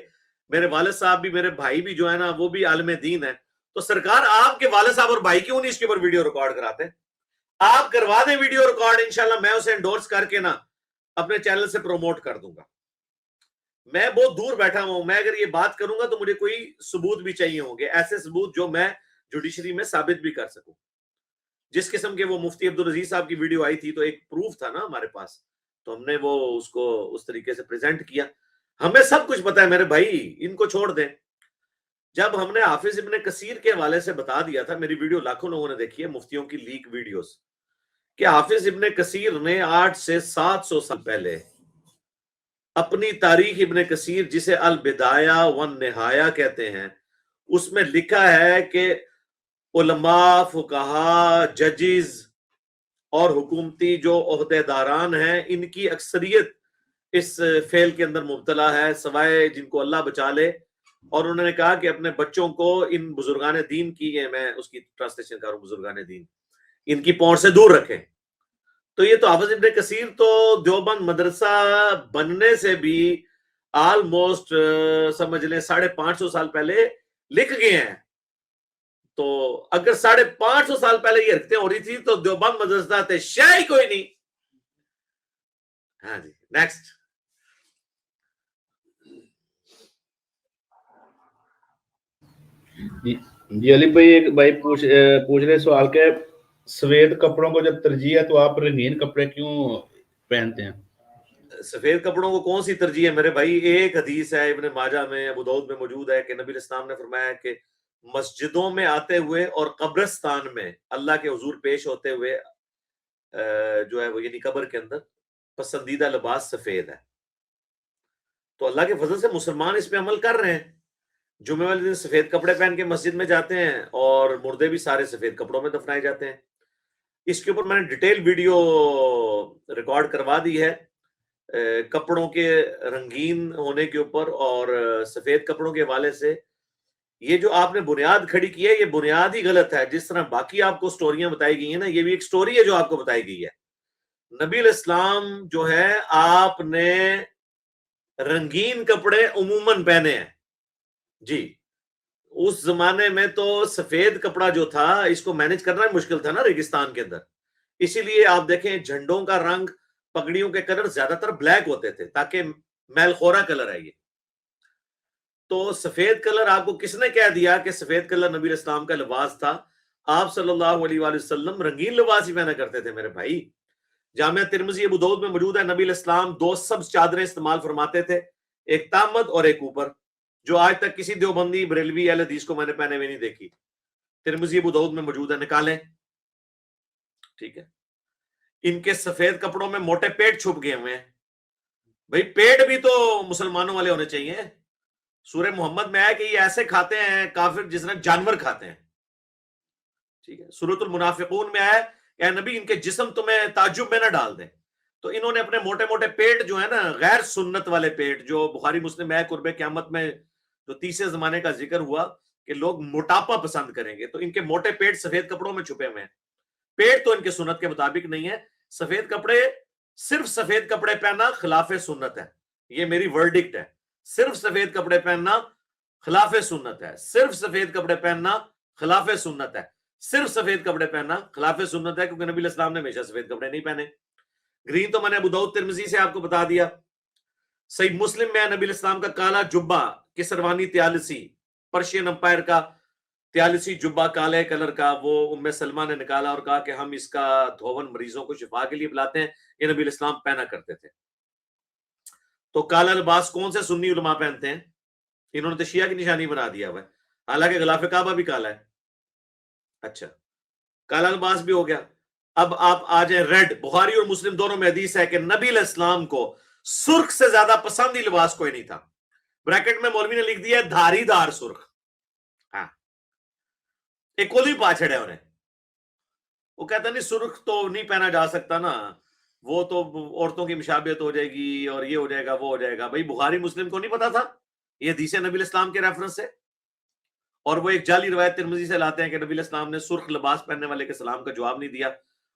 میرے والد صاحب بھی، میرے بھائی بھی جو ہے نا وہ بھی عالم دین ہے. تو سرکار آپ کے والد صاحب اور بھائی کیوں نہیں اس کے اوپر ویڈیو ریکارڈ کراتے؟ آپ کروا دیں ویڈیو ریکارڈ، انشاءاللہ میں اسے انڈورس کر کے نا اپنے چینل سے پروموٹ کر دوں گا. میں بہت دور بیٹھا ہوں، میں اگر یہ بات کروں گا تو مجھے کوئی ثبوت بھی چاہیے ہوں گے، ایسے ثبوت جو میں جوڈیشری میں ثابت بھی کر سکوں. جس قسم کے وہ مفتی عبدالعزیز صاحب کی ویڈیو آئی تھی تو ایک پروف تھا نا ہمارے پاس. تو ہم نے وہ اس کو اس طریقے سے پریزنٹ کیا. ہمیں سب کچھ پتا ہے میرے بھائی, ان کو چھوڑ دیں. جب ہم نے حافظ ابن کثیر کے حوالے سے بتا دیا تھا, میری ویڈیو لاکھوں لوگوں نے دیکھی ہے, مفتیوں کی لیک ویڈیوز, کہ حافظ ابن کثیر نے 800 سے 700 سال پہلے اپنی تاریخ ابن کثیر, جسے البدایہ والنہایہ کہتے ہیں, اس میں لکھا ہے کہ علماء, فقہا, ججز اور حکومتی جو عہدے داران ہیں, ان کی اکثریت اس فعل کے اندر مبتلا ہے, سوائے جن کو اللہ بچا لے. اور انہوں نے کہا کہ اپنے بچوں کو ان بزرگان دین کی, میں اس کی ٹرانسلیشن کر رہا ہوں, بزرگان دین, ان کی پہنچ سے دور رکھیں. تو یہ تو حافظ ابن کثیر تو دیوبند مدرسہ بننے سے بھی آلموسٹ سمجھ لیں 550 سال پہلے لکھ گئے ہیں. تو اگر 550 سال پہلے یہ حرکتیں ہو رہی تھی تو دیوبند مدرسہ تھے شے ہی کوئی نہیں. ہاں جی, نیکسٹ. جی علی بھائی, ایک بھائی پوچھ رہے سوال کے, سفید کپڑوں کو جب ترجیح ہے تو آپ رنگین کپڑے کیوں پہنتے ہیں؟ سفید کپڑوں کو کون سی ترجیح ہے میرے بھائی؟ ایک حدیث ہے ابن ماجہ میں, ابو داؤد میں موجود ہے کہ نبی اسلام نے فرمایا کہ مسجدوں میں آتے ہوئے اور قبرستان میں اللہ کے حضور پیش ہوتے ہوئے جو ہے وہ یعنی قبر کے اندر پسندیدہ لباس سفید ہے. تو اللہ کے فضل سے مسلمان اس پہ عمل کر رہے ہیں. جمعے والے دن سفید کپڑے پہن کے مسجد میں جاتے ہیں اور مردے بھی سارے سفید کپڑوں میں دفنائے جاتے ہیں. اس کے اوپر میں نے ڈیٹیل ویڈیو ریکارڈ کروا دی ہے, کپڑوں کے رنگین ہونے کے اوپر اور سفید کپڑوں کے حوالے سے. یہ جو آپ نے بنیاد کھڑی کی ہے, یہ بنیاد ہی غلط ہے. جس طرح باقی آپ کو سٹوریاں بتائی گئی ہیں نا, یہ بھی ایک سٹوری ہے جو آپ کو بتائی گئی ہے. نبی الاسلام جو ہے, آپ نے رنگین کپڑے عموماً پہنے ہیں جی. اس زمانے میں تو سفید کپڑا جو تھا, اس کو مینج کرنا مشکل تھا نا ریگستان کے اندر. اسی لیے آپ دیکھیں جھنڈوں کا رنگ, پگڑیوں کے کلر زیادہ تر بلیک ہوتے تھے تاکہ میل خورا کلر ہے یہ. تو سفید کلر آپ کو کس نے کہہ دیا کہ سفید کلر نبی الاسلام کا لباس تھا؟ آپ صلی اللہ علیہ وآلہ وسلم رنگین لباس ہی پہنا کرتے تھے میرے بھائی. جامعہ ترمذی ابو داؤد میں موجود ہے, نبی الاسلام 2 سبز چادریں استعمال فرماتے تھے, ایک تامد اور ایک اوپر, جو آج تک کسی دیوبندی بریلوی اہل حدیث کو میں نے پہنے ہوئے نہیں دیکھی. ترمذی ابو داؤد میں موجود ہے, نکالیں. ٹھیک ہے, ان کے سفید کپڑوں میں موٹے پیٹ چھپ گئے ہوئے ہیں. بھئی پیٹ بھی تو مسلمانوں والے ہونے چاہیے. سورہ محمد میں ہے کہ یہ ایسے کھاتے ہیں کافر جس طرح جانور کھاتے ہیں. ٹھیک ہے, سورۃ المنافقون میں ہے کہ اے نبی ان کے جسم تمہیں تعجب میں نہ ڈال دیں. تو انہوں نے اپنے موٹے موٹے پیٹ جو ہے نا, غیر سنت والے پیٹ, جو بخاری مسلم ہے قرب قیامت میں جو تیسرے زمانے کا ذکر ہوا کہ لوگ موٹاپا پسند کریں گے, تو ان کے موٹے پیٹ سفید کپڑوں میں چھپے ہوئے ہیں. پیٹ تو ان کے سنت کے مطابق نہیں ہے. سفید کپڑے, صرف سفید کپڑے پہننا خلاف سنت ہے. یہ میری ورڈکٹ ہے. صرف سفید کپڑے پہننا خلاف سنت ہے. صرف سفید کپڑے پہننا خلاف سنت ہے. صرف سفید کپڑے پہننا خلاف سنت ہے, کیونکہ نبی الاسلام نے ہمیشہ سفید کپڑے نہیں پہنے. گرین تو میں نے ابو داؤد ترمذی سے آپ کو بتا دیا. صحیح مسلم میں نبی الاسلام کا کالا جبہ, کسروانی طیالسی, پرشین امپائر کا طیالسی جبہ کالے کلر کا, وہ ام سلمہ نے نکالا اور کہا کہ ہم اس کا دھون مریضوں کو شفا کے لیے پلاتے ہیں. یہ نبی الاسلام پہنا کرتے تھے. تو کالا لباس کون سے سنی علماء پہنتے ہیں؟ انہوں نے تو شیعہ کی نشانی بنا دیا ہوا ہے, حالانکہ غلاف کعبہ بھی کالا ہے. اچھا, کالا لباس بھی ہو گیا. اب آپ آ جائیں ریڈ. بخاری اور مسلم دونوں میں حدیث ہے کہ نبی علیہ السلام کو سرخ سے زیادہ پسند ہی لباس کوئی نہیں تھا. بریکٹ میں مولوی نے لکھ دیا دھاری دار سرخ. ہاں, ایک کولی پاچھڑ ہے انہیں. وہ کہتا نہیں سرخ تو نہیں پہنا جا سکتا نا, وہ تو عورتوں کی مشابہت ہو جائے گی اور یہ ہو جائے گا وہ ہو جائے گا. بھائی بخاری مسلم کو نہیں پتا تھا یہ حدیث نبی علیہ السلام کے ریفرنس سے, اور وہ ایک جعلی روایت ترمذی سے لاتے ہیں کہ نبی علیہ السلام نے سرخ لباس پہننے والے کے سلام کا جواب نہیں دیا.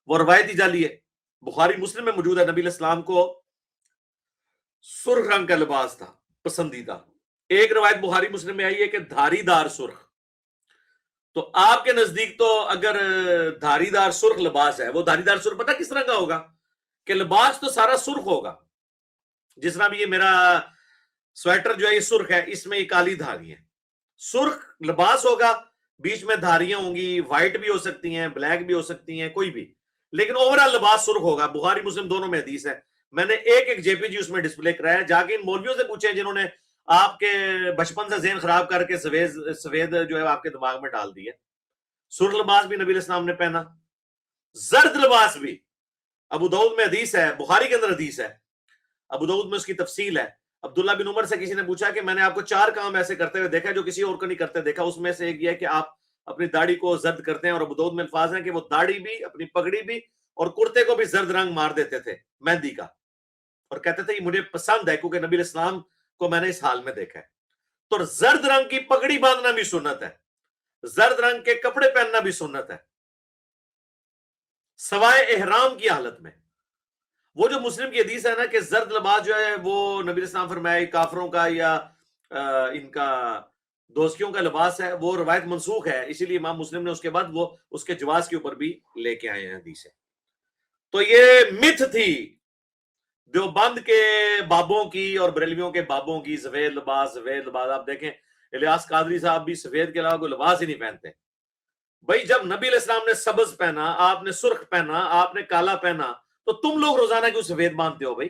وہ روایت ہی جعلی ہے. بخاری مسلم میں موجود ہے نبی علیہ السلام کو سرخ رنگ کا لباس تھا پسندیدہ. ایک روایت بخاری مسلم میں آئی ہے کہ دھاری دار سرخ. تو آپ کے نزدیک تو اگر دھاری دار سرخ لباس ہے, وہ دھاری دار سرخ پتہ کس طرح کا ہوگا کہ لباس تو سارا سرخ ہوگا. جس طرح بھی یہ میرا سویٹر جو ہے یہ سرخ ہے, اس میں یہ کالی دھاری ہے. سرخ لباس ہوگا, بیچ میں دھاریاں ہوں گی, وائٹ بھی ہو سکتی ہیں, بلیک بھی ہو سکتی ہیں, کوئی بھی, لیکن اوورال لباس سرخ ہوگا. بخاری مسلم دونوں میں حدیث ہے. میں نے ایک جے پی جی اس میں ڈسپلے کرایا. جا کے ان مولویوں سے پوچھیں جنہوں نے آپ کے بچپن سے ذہن خراب کر کے سفید جو ہے آپ کے دماغ میں ڈال دی ہے. سرخ لباس بھی نبی علیہ السلام نے پہنا, زرد لباس بھی. ابو داؤد میں حدیث ہے, بخاری کے اندر حدیث ہے, ابو داؤد میں اس کی تفصیل ہے. عبداللہ بن عمر سے کسی نے پوچھا کہ میں نے آپ کو 4 کام ایسے کرتے ہوئے دیکھا جو کسی اور کو نہیں کرتے دیکھا, اس میں سے ایک یہ ہے کہ آپ اپنی داڑھی کو زرد کرتے ہیں, اور ابو داؤد میں الفاظ ہیں کہ وہ داڑھی بھی, اپنی پگڑی بھی اور کرتے کو بھی زرد رنگ مار دیتے تھے مہندی کا, اور کہتے تھے یہ مجھے پسند ہے کیونکہ نبی علیہ السلام کو میں نے اس حال میں دیکھا ہے. تو زرد رنگ کی پگڑی باندھنا بھی سنت ہے, زرد رنگ کے کپڑے پہننا بھی سنت ہے, سوائے احرام کی حالت میں. وہ جو مسلم کی حدیث ہے نا کہ زرد لباس جو ہے وہ نبی علیہ السلام فرمایا کافروں کا یا ان کا دوستیوں کا لباس ہے, وہ روایت منسوخ ہے, اسی لیے امام مسلم نے اس کے بعد وہ اس کے جواز کے اوپر بھی لے کے آئے ہیں حدیث ہے. تو یہ متھ تھی دیوبند کے بابوں کی اور بریلویوں کے بابوں کی, سفید لباس سفید لباس. آپ دیکھیں الیاس قادری صاحب بھی سفید کے علاوہ کوئی لباس ہی نہیں پہنتے. بھائی جب نبی علیہ السلام نے سبز پہنا, آپ نے سرخ پہنا, آپ نے کالا پہنا, تو تم لوگ روزانہ کیوں سفید مانتے ہو بھائی؟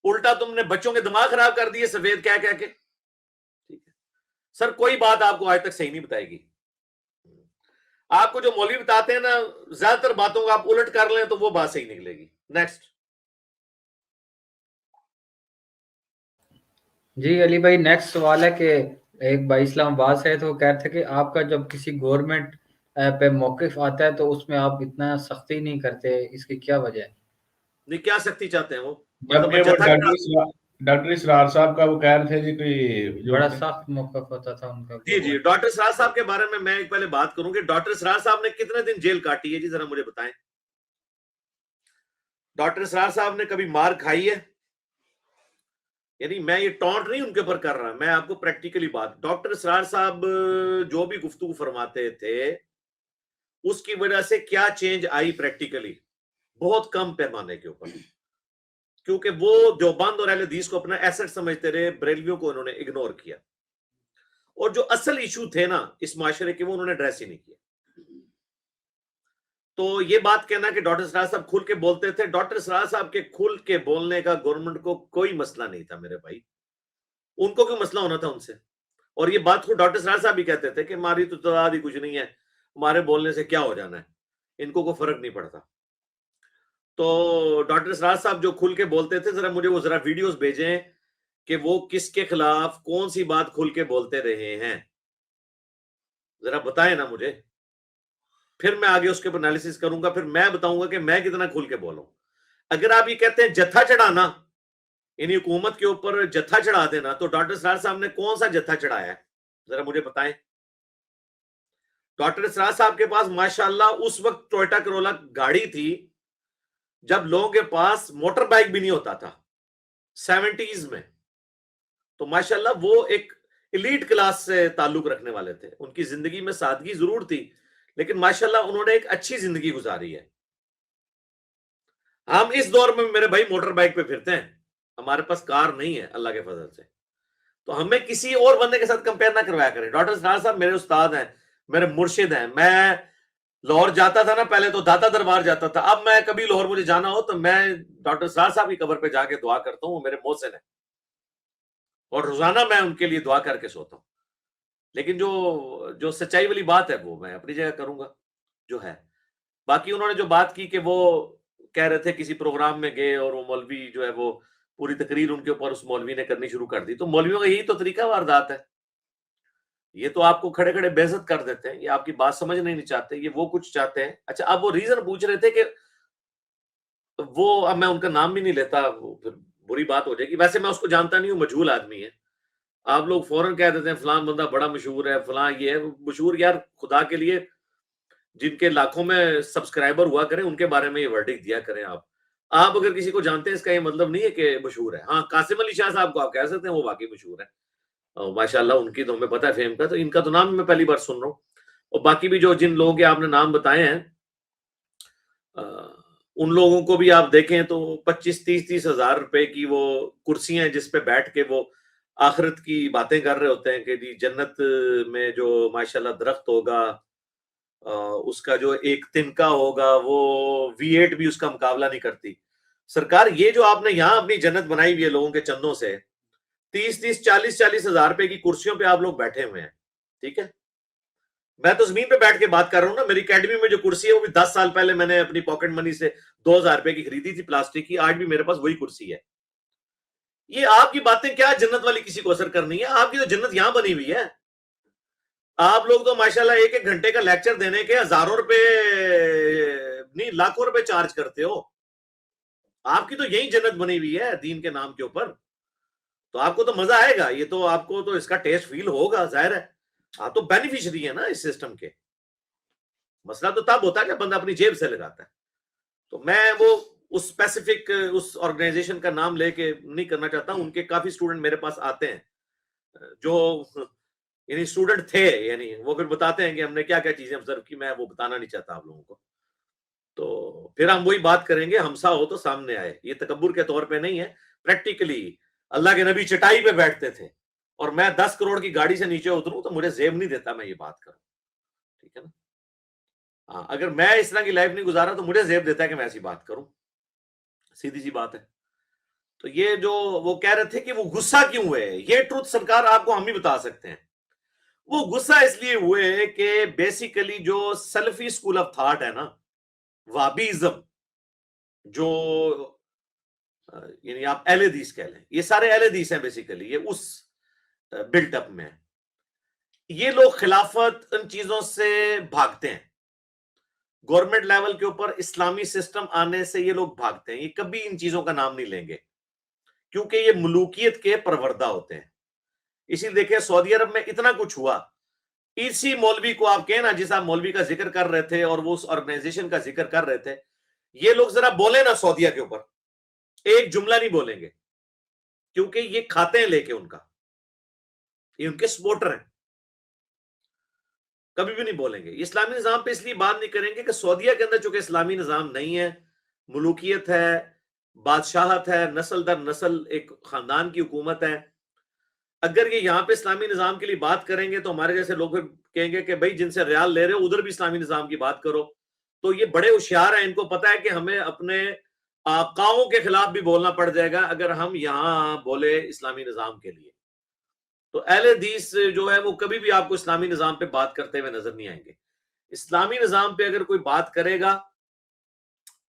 الٹا تم نے بچوں کے دماغ خراب کر دیے سفید کہہ کہہ کے. ٹھیک ہے سر, کوئی بات آپ کو آج تک صحیح نہیں بتائے گی. آپ کو جو مولوی بتاتے ہیں نا, زیادہ تر باتوں کو آپ الٹ کر لیں تو وہ بات صحیح نکلے گی. نیکسٹ. جی علی بھائی, نیکسٹ سوال ہے کہ ایک بھائی اسلام آباد سے ہے, تو وہ کہتے ہیں کہ آپ کا جب کسی گورنمنٹ پہ موقف آتا ہے تو اس میں آپ اتنا سختی نہیں کرتے, اس کی کیا وجہ ہے؟ نہیں, کیا سختی چاہتے ہیں وہ؟ جبکہ وہ ڈاکٹر اسرار صاحب کا وہ کہہ رہے تھے جی کوئی بڑا سخت موقف ہوتا تھا ان کا. جی ڈاکٹر اسرار صاحب کے بارے میں ایک پہلے بات کروں کہ ڈاکٹر اسرار صاحب نے کتنے دن جیل کاٹی ہے جی, ذرا مجھے بتائیں. ڈاکٹر اسرار صاحب نے کبھی مار کھائی ہے؟ یعنی میں یہ ٹونٹ نہیں ان کے اوپر کر رہا, میں آپ کو پریکٹیکلی بات. ڈاکٹر اسرار صاحب جو بھی گفتگو فرماتے تھے اس کی وجہ سے کیا چینج آئی پریکٹیکلی؟ بہت کم پیمانے کے اوپر, کیونکہ وہ دیوبند اور اہل حدیث کو اپنا ایسٹ سمجھتے رہے, بریلویوں کو انہوں نے اگنور کیا, اور جو اصل ایشو تھے نا اس معاشرے کے وہ انہوں نے ایڈریس ہی نہیں کیا. تو یہ بات کہنا کہ ڈاکٹر اسرار صاحب کھل کے بولتے تھے, ڈاکٹر اسرار صاحب کے کھل کے بولنے کا گورنمنٹ کو کوئی مسئلہ نہیں تھا میرے بھائی. ان کو کوئی مسئلہ ہونا تھا ان سے؟ اور یہ بات کو ڈاکٹر اسرار صاحب بھی کہتے تھے کہ ہماری تو تعداد ہی کچھ نہیں ہے, ہمارے بولنے سے کیا ہو جانا ہے, ان کو کوئی فرق نہیں پڑتا. تو ڈاکٹر اسرار صاحب جو کھل کے بولتے تھے, ذرا مجھے وہ ذرا ویڈیوز بھیجیں کہ وہ کس کے خلاف کون سی بات کھل کے بولتے رہے ہیں, ذرا بتائیں نا مجھے. پھر میں آگے اس کے اوپر انالیسس کروں گا, پھر میں بتاؤں گا کہ میں کتنا کھل کے بولوں. اگر آپ یہ کہتے ہیں جتھا چڑھانا, یعنی حکومت کے اوپر جتھا چڑھا دینا, تو ڈاکٹر اسرار صاحب نے کون سا جتھا چڑھایا ہے ذرا مجھے بتائیں. ڈاکٹر اسرار صاحب کے پاس ماشاءاللہ اس وقت ٹویوٹا کرولا گاڑی تھی جب لوگوں کے پاس موٹر بائک بھی نہیں ہوتا تھا 70s میں. تو ماشاءاللہ وہ ایک ایلیٹ کلاس سے تعلق رکھنے والے تھے, ان کی زندگی میں سادگی ضرور تھی لیکن ماشاءاللہ انہوں نے ایک اچھی زندگی گزاری ہے. ہم اس دور میں میرے بھائی موٹر بائک پہ پھرتے ہیں, ہمارے پاس کار نہیں ہے اللہ کے فضل سے. تو ہمیں کسی اور بندے کے ساتھ کمپیئر نہ کروایا کریں. ڈاکٹر اسرار صاحب میرے استاد ہیں, میرے مرشد ہیں. میں لاہور جاتا تھا نا پہلے تو داتا دربار جاتا تھا, اب میں کبھی لاہور مجھے جانا ہو تو میں ڈاکٹر اسرار صاحب کی قبر پہ جا کے دعا کرتا ہوں, وہ میرے محسن ہیں اور روزانہ میں ان کے لیے دعا کر کے سوتا ہوں. لیکن جو سچائی والی بات ہے وہ میں اپنی جگہ کروں گا جو ہے. باقی انہوں نے جو بات کی کہ وہ کہہ رہے تھے کسی پروگرام میں گئے اور وہ مولوی جو ہے وہ پوری تقریر ان کے اوپر اس مولوی نے کرنی شروع کر دی. تو مولویوں کا یہی تو طریقہ واردات ہے, یہ تو آپ کو کھڑے کھڑے بے عزت کر دیتے ہیں, یہ آپ کی بات سمجھنا نہیں چاہتے, یہ وہ کچھ چاہتے ہیں. اچھا اب وہ ریزن پوچھ رہے تھے کہ وہ, اب میں ان کا نام بھی نہیں لیتا, وہ پھر بری بات ہو جائے گی. ویسے میں اس کو جانتا نہیں ہوں, مجہول آدمی ہے. آپ لوگ فوراً کہہ دیتے ہیں فلاں بندہ بڑا مشہور ہے, فلاں یہ ہے مشہور. یار خدا کے لیے جن کے لاکھوں میں سبسکرائبر ہوا کریں ان کے بارے میں یہ ورڈکٹ دیا کریں. آپ اگر کسی کو جانتے ہیں اس کا یہ مطلب نہیں ہے کہ مشہور ہے. ہاں قاسم علی شاہ صاحب کو آپ کہہ سکتے ہیں وہ واقعی مشہور ہے, ماشاءاللہ ان کی تو ہمیں پتہ ہے فیم کا, تو ان کا تو نام میں پہلی بار سن رہا ہوں. اور باقی بھی جو جن لوگوں کے آپ نے نام بتائے ہیں ان لوگوں کو بھی آپ دیکھیں تو 25-30 ہزار روپے کی وہ کرسیاں ہیں جس پہ بیٹھ کے وہ آخرت کی باتیں کر رہے ہوتے ہیں کہ جی جنت میں جو ماشاءاللہ درخت ہوگا اس کا جو ایک تنکا ہوگا وہ V8 بھی اس کا مقابلہ نہیں کرتی. سرکار یہ جو آپ نے یہاں اپنی جنت بنائی ہوئی ہے لوگوں کے چندوں سے، 30-40 ہزار روپے کی کرسیوں پہ آپ لوگ بیٹھے ہوئے ہیں، ٹھیک ہے؟ میں تو زمین پہ بیٹھ کے بات کر رہا ہوں نا. میری اکیڈمی میں جو کرسی ہے وہ بھی 10 سال پہلے میں نے اپنی پاکٹ منی سے 2000 روپے کی خریدی تھی پلاسٹک کی، آج بھی میرے پاس وہی کرسی ہے. یہ آپ کی باتیں کیا جنت والی کسی کو اثر کرنی ہے؟ آپ کی تو جنت یہاں بنی ہوئی ہے. آپ لوگ تو ماشاءاللہ 1 گھنٹے کا لیکچر دینے کے ہزاروں روپے نہیں لاکھوں روپے چارج کرتے ہو. آپ کی تو یہی جنت بنی ہوئی ہے دین کے نام کے اوپر. تو آپ کو تو مزہ آئے گا، یہ تو آپ کو تو اس کا ٹیسٹ فیل ہوگا، ظاہر ہے آپ تو بینیفیشری ہے نا اس سسٹم کے. مسئلہ تو تب ہوتا ہے کہ بندہ اپنی جیب سے لگاتا ہے. تو میں وہ اس اسپیسیفک اس آرگنائزیشن کا نام لے کے نہیں کرنا چاہتا. ان کے کافی اسٹوڈنٹ میرے پاس آتے ہیں جو یعنی اسٹوڈنٹ تھے، یعنی وہ پھر بتاتے ہیں کہ ہم نے کیا کیا چیزیں آبزرو کی. میں وہ بتانا نہیں چاہتا آپ لوگوں کو. تو پھر ہم وہی بات کریں گے، ہمسا ہو تو سامنے آئے. یہ تکبر کے طور پہ نہیں ہے، پریکٹیکلی اللہ کے نبی چٹائی پہ بیٹھتے تھے اور میں 10 کروڑ کی گاڑی سے نیچے اتروں تو مجھے زیب نہیں دیتا میں یہ بات کروں، ٹھیک ہے نا. ہاں، اگر میں اس طرح کی لائف نہیں گزارا تو مجھے زیب دیتا ہے کہ میں ایسی بات کروں. سیدھی سی بات ہے. تو یہ جو وہ کہہ رہے تھے کہ وہ غصہ کیوں ہوئے، یہ ٹروتھ سرکار آپ کو ہم ہی بتا سکتے ہیں. وہ غصہ اس لیے ہوئے کہ بیسیکلی جو سلفی اسکول آف تھاٹ ہے نا، وہابیزم، جو یعنی آپ اہل حدیث کہہ لیں، یہ سارے اہل حدیث ہیں بیسیکلی، یہ اس بلٹ اپ میں. یہ لوگ خلافت ان چیزوں سے بھاگتے ہیں. گورنمنٹ لیول کے اوپر اسلامی سسٹم آنے سے یہ لوگ بھاگتے ہیں. یہ کبھی ان چیزوں کا نام نہیں لیں گے کیونکہ یہ ملوکیت کے پروردہ ہوتے ہیں. اسی لیے دیکھیں سعودی عرب میں اتنا کچھ ہوا. اسی مولوی کو آپ کہیں نا، جس آپ مولوی کا ذکر کر رہے تھے اور وہ اس آرگنائزیشن کا ذکر کر رہے تھے، یہ لوگ ذرا بولے نا سعودیہ کے اوپر، ایک جملہ نہیں بولیں گے کیونکہ یہ کھاتے ہیں لے کے ان کا، یہ ان کے سپورٹر ہیں. کبھی بھی نہیں بولیں گے. اسلامی نظام پہ اس لیے بات نہیں کریں گے کہ سعودیہ کے اندر چونکہ اسلامی نظام نہیں ہے، ملوکیت ہے، بادشاہت ہے، نسل در نسل ایک خاندان کی حکومت ہے. اگر یہ یہاں پہ اسلامی نظام کے لیے بات کریں گے تو ہمارے جیسے لوگ کہیں گے کہ بھائی جن سے ریال لے رہے ہو ادھر بھی اسلامی نظام کی بات کرو. تو یہ بڑے ہوشیار ہیں، ان کو پتا ہے کہ ہمیں اپنے آقاؤں کے خلاف بھی بولنا پڑ جائے گا اگر ہم یہاں بولے اسلامی نظام کے لیے. تو اہل حدیث جو ہے وہ کبھی بھی آپ کو اسلامی نظام پہ بات کرتے ہوئے نظر نہیں آئیں گے. اسلامی نظام پہ اگر کوئی بات کرے گا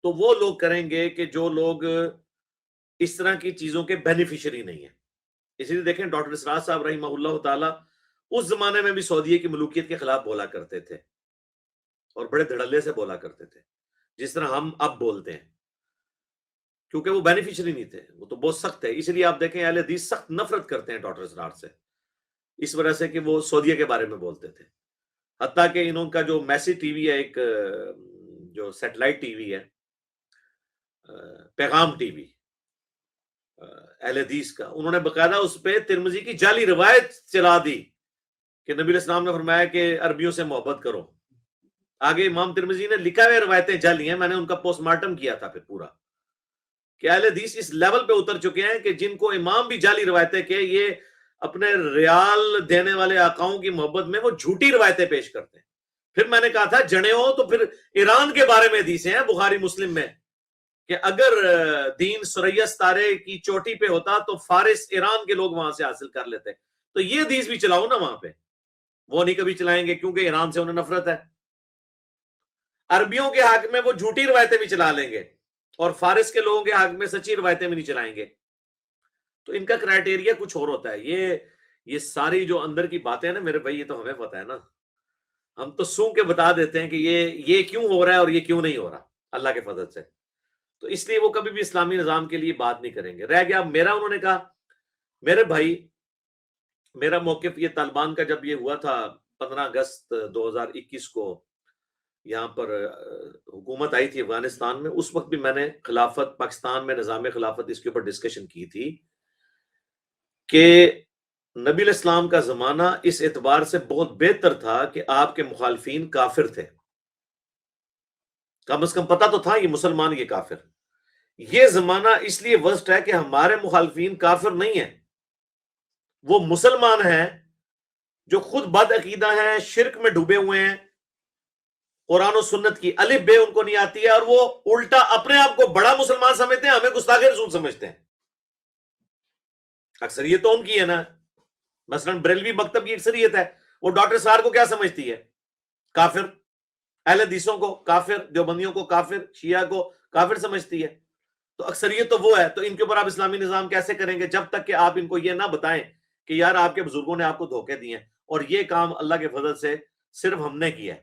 تو وہ لوگ کریں گے کہ جو لوگ اس طرح کی چیزوں کے بینیفیشری نہیں ہیں. اسی لیے دیکھیں ڈاکٹر اسرار صاحب رحمہ اللہ تعالیٰ اس زمانے میں بھی سعودیہ کی ملوکیت کے خلاف بولا کرتے تھے اور بڑے دھڑلے سے بولا کرتے تھے، جس طرح ہم اب بولتے ہیں، کیونکہ وہ بینیفیشری نہیں تھے، وہ تو بہت سخت ہے. اسی لیے آپ دیکھیں اہل حدیث سخت نفرت کرتے ہیں ڈاکٹر اسرار سے، اس وجہ سے کہ وہ سعودیہ کے بارے میں بولتے تھے. حتیٰ کہ انہوں کا جو میسی ٹی وی ہے، ایک جو سیٹلائٹ ٹی وی ہے، پیغام ٹی وی اہل حدیث کا، انہوں نے باقاعدہ اس پہ ترمذی کی جعلی روایت چلا دی کہ نبی علیہ السلام نے فرمایا کہ عربیوں سے محبت کرو. آگے امام ترمذی نے لکھا ہوئے روایتیں جعلی ہیں، میں نے ان کا پوسٹ مارٹم کیا تھا پھر پورا، کہ اہل حدیث اس لیول پہ اتر چکے ہیں کہ جن کو امام بھی جعلی روایتیں کہ یہ اپنے ریال دینے والے آقاؤں کی محبت میں وہ جھوٹی روایتیں پیش کرتے ہیں. پھر میں نے کہا تھا جنے ہو تو پھر ایران کے بارے میں حدیثیں ہیں بخاری مسلم میں کہ اگر دین ثریا ستارے کی چوٹی پہ ہوتا تو فارس ایران کے لوگ وہاں سے حاصل کر لیتے. تو یہ حدیث بھی چلاؤ نا وہاں پہ. وہ نہیں کبھی چلائیں گے کیونکہ ایران سے انہیں نفرت ہے. عربیوں کے حق میں وہ جھوٹی روایتیں بھی چلا لیں گے اور فارس کے لوگوں کے حق میں سچی روایتیں بھی نہیں چلائیں گے. تو ان کا کرائٹیریا کچھ اور ہوتا ہے. یہ ساری جو اندر کی باتیں ہیں نا میرے بھائی، یہ تو ہمیں پتہ ہے نا، ہم تو سوں کے بتا دیتے ہیں کہ یہ کیوں ہو رہا ہے اور یہ کیوں نہیں ہو رہا اللہ کے فضل سے. تو اس لیے وہ کبھی بھی اسلامی نظام کے لیے بات نہیں کریں گے. رہ گیا میرا، انہوں نے کہا میرے بھائی میرا موقف یہ طالبان کا جب یہ ہوا تھا 15 اگست 2021 کو یہاں پر حکومت آئی تھی افغانستان میں، اس وقت بھی میں نے خلافت پاکستان میں نظام خلافت اس کے اوپر ڈسکشن کی تھی کہ نبی علیہ السلام کا زمانہ اس اعتبار سے بہت بہتر تھا کہ آپ کے مخالفین کافر تھے، کم از کم پتہ تو تھا یہ مسلمان یہ کافر. یہ زمانہ اس لیے ورسٹ ہے کہ ہمارے مخالفین کافر نہیں ہیں، وہ مسلمان ہیں جو خود بد عقیدہ ہیں، شرک میں ڈوبے ہوئے ہیں قرآن و سنت کی الف بے ان کو نہیں آتی ہے، اور وہ الٹا اپنے آپ کو بڑا مسلمان سمجھتے ہیں، ہمیں گستاخ رسول سمجھتے ہیں. اکثریت تو ان کی ہے نا. مثلا بریلوی مکتب کی اکثریت ہے، وہ ڈاکٹر سار کو کیا سمجھتی ہے؟ کافر. اہل حدیثوں کو کافر، دیوبندیوں کو کافر، شیعہ کو کافر سمجھتی ہے. تو اکثریت تو وہ ہے. تو ان کے اوپر آپ اسلامی نظام کیسے کریں گے جب تک کہ آپ ان کو یہ نہ بتائیں کہ یار آپ کے بزرگوں نے آپ کو دھوکے دیے ہیں، اور یہ کام اللہ کے فضل سے صرف ہم نے کیا ہے.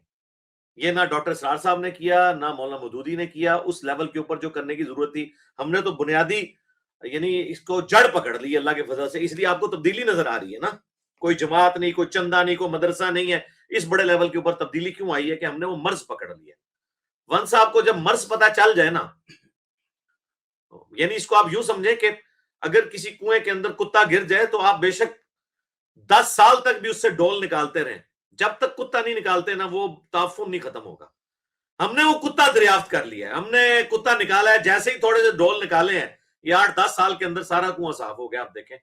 یہ نہ ڈاکٹر سرار صاحب نے کیا، نہ مولانا مودودی نے کیا. اس لیول کے اوپر جو کرنے کی ضرورت تھی ہم نے تو بنیادی یعنی اس کو جڑ پکڑ لی اللہ کے فضل سے. اس لیے آپ کو تبدیلی نظر آ رہی ہے نا. کوئی جماعت نہیں، کوئی چندہ نہیں، کوئی مدرسہ نہیں ہے. اس بڑے لیول کے اوپر تبدیلی کیوں آئی ہے؟ کہ ہم نے وہ مرض پکڑ لیا. ون صاحب کو جب مرض پتا چل جائے نا، یعنی اس کو آپ یوں سمجھیں کہ اگر کسی کنویں کے اندر کتا گر جائے تو آپ بے شک 10 سال تک بھی اس سے ڈول نکالتے رہیں، جب تک کتا نہیں نکالتے نا وہ تعفن نہیں ختم ہوگا. ہم نے وہ کتا دریافت کر لیا ہے، ہم نے کتا نکالا ہے. جیسے ہی تھوڑے سے ڈول نکالے ہیں، یہ 8-10 سال کے اندر سارا کنواں صاف ہو گیا. آپ دیکھیں